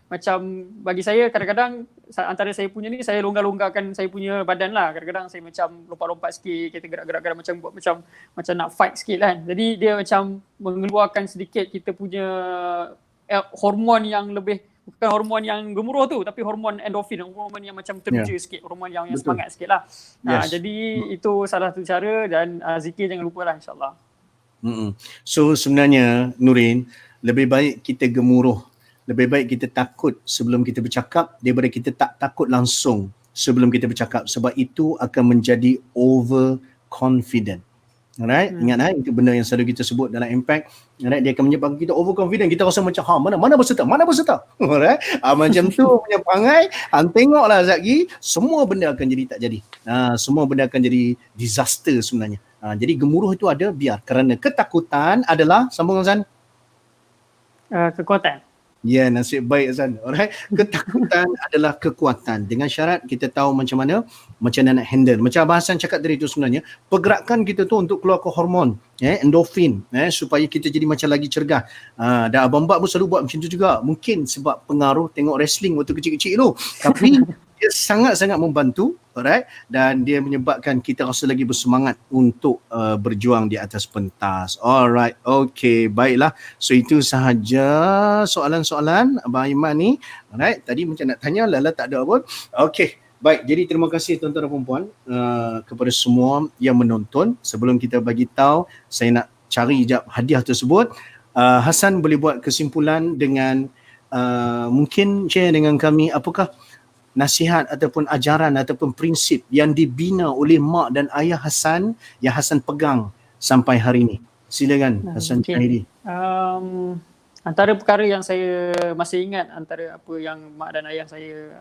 macam bagi saya kadang-kadang antara saya punya ni, saya longgar-longgarkan saya punya badan lah. Kadang-kadang saya macam lompat-lompat sikit, kita gerak-gerak macam buat macam nak fight sikit kan. Jadi dia macam mengeluarkan sedikit kita punya hormon yang lebih, bukan hormon yang gemuruh tu, tapi hormon endorfin, hormon yang macam teruja sikit, hormon yang semangat sikit lah. Jadi itu salah satu cara, dan zikir jangan lupa lah, insyaAllah. So sebenarnya Nurin, lebih baik kita gemuruh, lebih baik kita takut sebelum kita bercakap daripada kita tak takut langsung sebelum kita bercakap, sebab itu akan menjadi overconfident. Alright, ingat itu benda yang selalu kita sebut dalam impact. Alright, dia akan menyebabkan kita overconfident. Kita rasa macam mana berserta. Alright, macam tu punya perangai. Tengoklah Zaki, semua benda akan jadi tak jadi. Semua benda akan jadi disaster sebenarnya. Jadi gemuruh itu ada biar, kerana ketakutan adalah, sambung Azan. Kekuatan. Ya, nasib baik Azan. Alright, ketakutan adalah kekuatan, dengan syarat kita tahu macam mana nak handle. Macam Abang Hassan cakap tadi tu, sebenarnya pergerakan kita tu untuk keluarkan hormon endorfin, supaya kita jadi macam lagi cergas. Dan Abang Bak pun selalu buat macam tu juga. Mungkin sebab pengaruh tengok wrestling waktu kecil-kecil tu, tapi dia sangat-sangat membantu, alright, dan dia menyebabkan kita rasa lagi bersemangat untuk berjuang di atas pentas. Alright, okay, baiklah. So itu sahaja soalan-soalan Abang Aiman ni. Alright, tadi macam nak tanya, lala tak ada pun. Okay, baik. Jadi terima kasih tuan-tuan dan puan-puan kepada semua yang menonton. Sebelum kita bagi tahu, saya nak cari jap hadiah tersebut. Hasan boleh buat kesimpulan dengan mungkin share dengan kami apakah nasihat ataupun ajaran ataupun prinsip yang dibina oleh mak dan ayah Hasan yang Hasan pegang sampai hari ini. Silakan Hasan Syahidi. Antara perkara yang saya masih ingat, antara apa yang mak dan ayah saya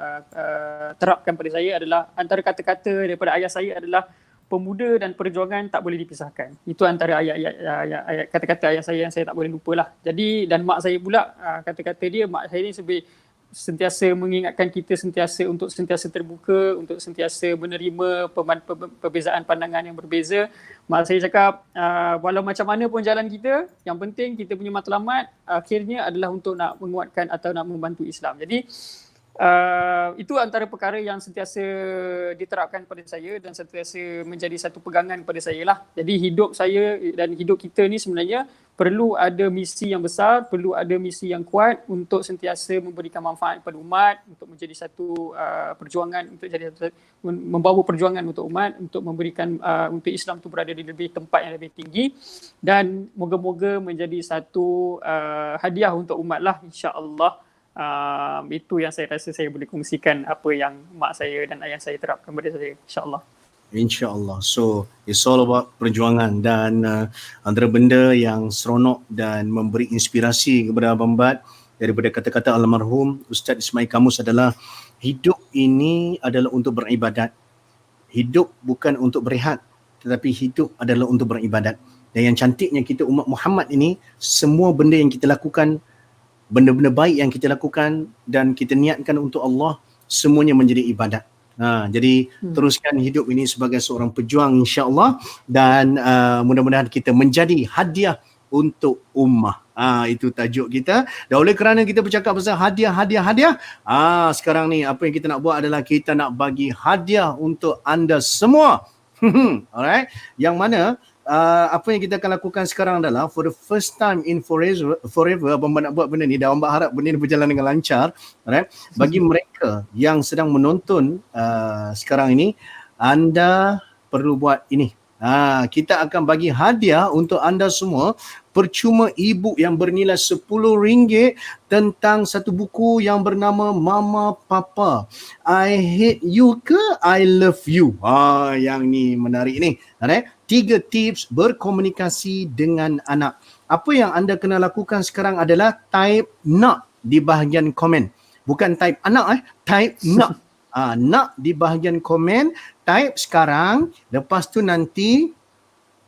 terapkan pada saya adalah, antara kata-kata daripada ayah saya adalah, pemuda dan perjuangan tak boleh dipisahkan. Itu antara ayat kata-kata ayah saya yang saya tak boleh lupalah. Jadi, dan mak saya pula, kata-kata dia, mak saya ni sentiasa mengingatkan kita untuk sentiasa terbuka, untuk sentiasa menerima perbezaan pandangan yang berbeza. Mak saya cakap, walau macam mana pun jalan kita, yang penting kita punya matlamat akhirnya adalah untuk nak menguatkan atau nak membantu Islam. Jadi itu antara perkara yang sentiasa diterapkan pada saya dan sentiasa menjadi satu pegangan pada saya lah. Jadi hidup saya dan hidup kita ni sebenarnya perlu ada misi yang besar, perlu ada misi yang kuat untuk sentiasa memberikan manfaat kepada umat, untuk menjadi satu perjuangan, untuk jadi membawa perjuangan untuk umat, untuk memberikan untuk Islam itu berada di lebih tempat yang lebih tinggi, dan moga-moga menjadi satu hadiah untuk umat lah, insya-Allah. Itu yang saya rasa saya boleh kongsikan apa yang mak saya dan ayah saya terapkan kepada saya, insya-Allah. InsyaAllah. So it's all about perjuangan, dan antara benda yang seronok dan memberi inspirasi kepada Abang Bad daripada kata-kata almarhum Ustaz Ismail Kamus adalah, hidup ini adalah untuk beribadat. Hidup bukan untuk berehat, tetapi hidup adalah untuk beribadat. Dan yang cantiknya kita umat Muhammad ini, semua benda yang kita lakukan, benda-benda baik yang kita lakukan dan kita niatkan untuk Allah, semuanya menjadi ibadat. Jadi teruskan hidup ini sebagai seorang pejuang, insya-Allah, dan mudah-mudahan kita menjadi hadiah untuk ummah. Itu tajuk kita. Dan oleh kerana kita bercakap pasal hadiah, sekarang ni apa yang kita nak buat adalah kita nak bagi hadiah untuk anda semua. Alright, yang mana apa yang kita akan lakukan sekarang adalah, for the first time in forever, Abang nak buat benda ni, dan Abang harap benda ni berjalan dengan lancar. Alright, bagi mereka yang sedang menonton sekarang ini, anda perlu buat ini. Kita akan bagi hadiah untuk anda semua, percuma e-book yang bernilai RM10 tentang satu buku yang bernama Mama Papa, I Hate You ke I Love You. Yang ni menarik ni. 3 tips berkomunikasi dengan anak. Apa yang anda kena lakukan sekarang adalah type nak di bahagian komen. Bukan type anak type nak. Nak di bahagian komen, type sekarang. Lepas tu nanti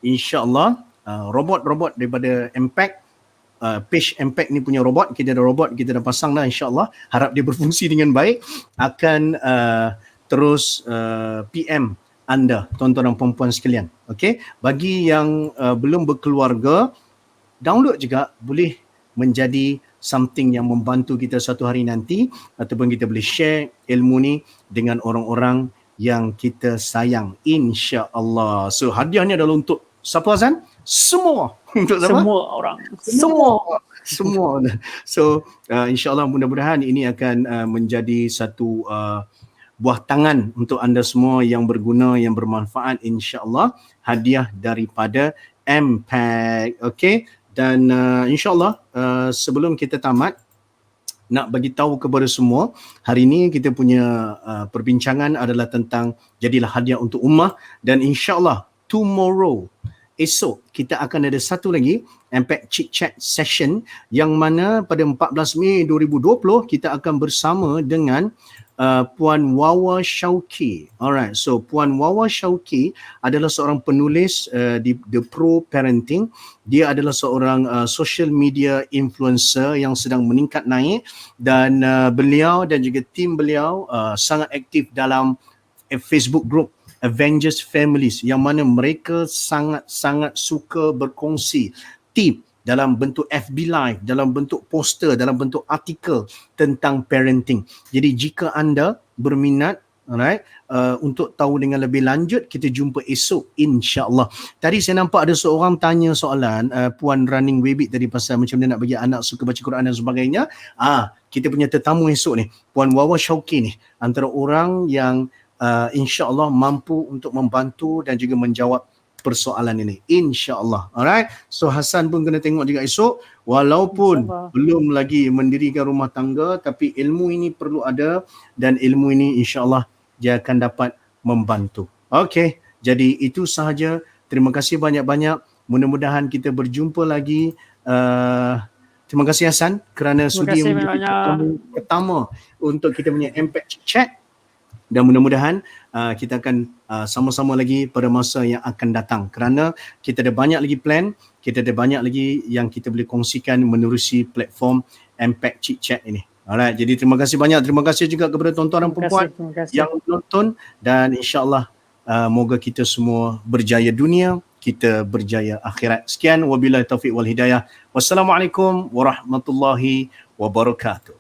insya-Allah robot-robot daripada Impact, page Impact ni punya robot, kita ada robot, kita dah pasang dah insya-Allah. Harap dia berfungsi dengan baik, akan terus PM anda, tuan-tuan dan puan-puan sekalian. Okey, bagi yang belum berkeluarga, download juga boleh menjadi something yang membantu kita satu hari nanti, ataupun kita boleh share ilmu ni dengan orang-orang yang kita sayang, insya-Allah. So hadiah ni adalah untuk siapa, Azan? Semua. Untuk siapa? Semua orang. Semua. So insya-Allah mudah-mudahan ini akan menjadi satu buah tangan untuk anda semua yang berguna, yang bermanfaat, insya-Allah. Hadiah daripada Impact. Okey, dan insya-Allah sebelum kita tamat, nak bagi tahu kepada semua, hari ini kita punya perbincangan adalah tentang jadilah hadiah untuk ummah, dan insya-Allah tomorrow, esok, kita akan ada satu lagi Impact Chit Chat session, yang mana pada 14 Mei 2020 kita akan bersama dengan Puan Wawa Syauqi. Alright, so Puan Wawa Syauqi adalah seorang penulis di The Pro Parenting. Dia adalah seorang social media influencer yang sedang meningkat naik, dan beliau dan juga tim beliau sangat aktif dalam Facebook group Avengers Families, yang mana mereka sangat-sangat suka berkongsi tip dalam bentuk FB Live, dalam bentuk poster, dalam bentuk artikel tentang parenting. Jadi jika anda berminat, alright, untuk tahu dengan lebih lanjut, kita jumpa esok insya-Allah. Tadi saya nampak ada seorang tanya soalan, Puan Running Baby tadi, pasal macam mana nak bagi anak suka baca Quran dan sebagainya. Kita punya tetamu esok ni, Puan Wawa Syauqi ni, antara orang yang insya-Allah mampu untuk membantu dan juga menjawab persoalan ini, insya-Allah. Alright, so Hasan pun kena tengok juga esok, walaupun belum lagi mendirikan rumah tangga, tapi ilmu ini perlu ada, dan ilmu ini insya-Allah dia akan dapat membantu. Okey, jadi itu sahaja. Terima kasih banyak-banyak. Mudah-mudahan kita berjumpa lagi. Terima kasih Hasan kerana sudi menjadi tamu pertama untuk kita punya Impact Chat, dan mudah-mudahan kita akan sama-sama lagi pada masa yang akan datang, kerana kita ada banyak lagi plan, kita ada banyak lagi yang kita boleh kongsikan menerusi platform Impact Chit Chat ini. Alright, jadi terima kasih banyak. Terima kasih juga kepada tuan-tuan dan perempuan yang menonton, dan insya-Allah moga kita semua berjaya dunia, kita berjaya akhirat. Sekian, wabillahi taufiq wal hidayah. Wassalamualaikum warahmatullahi wabarakatuh.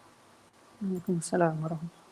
Waalaikumsalam warahmatullahi wabarakatuh.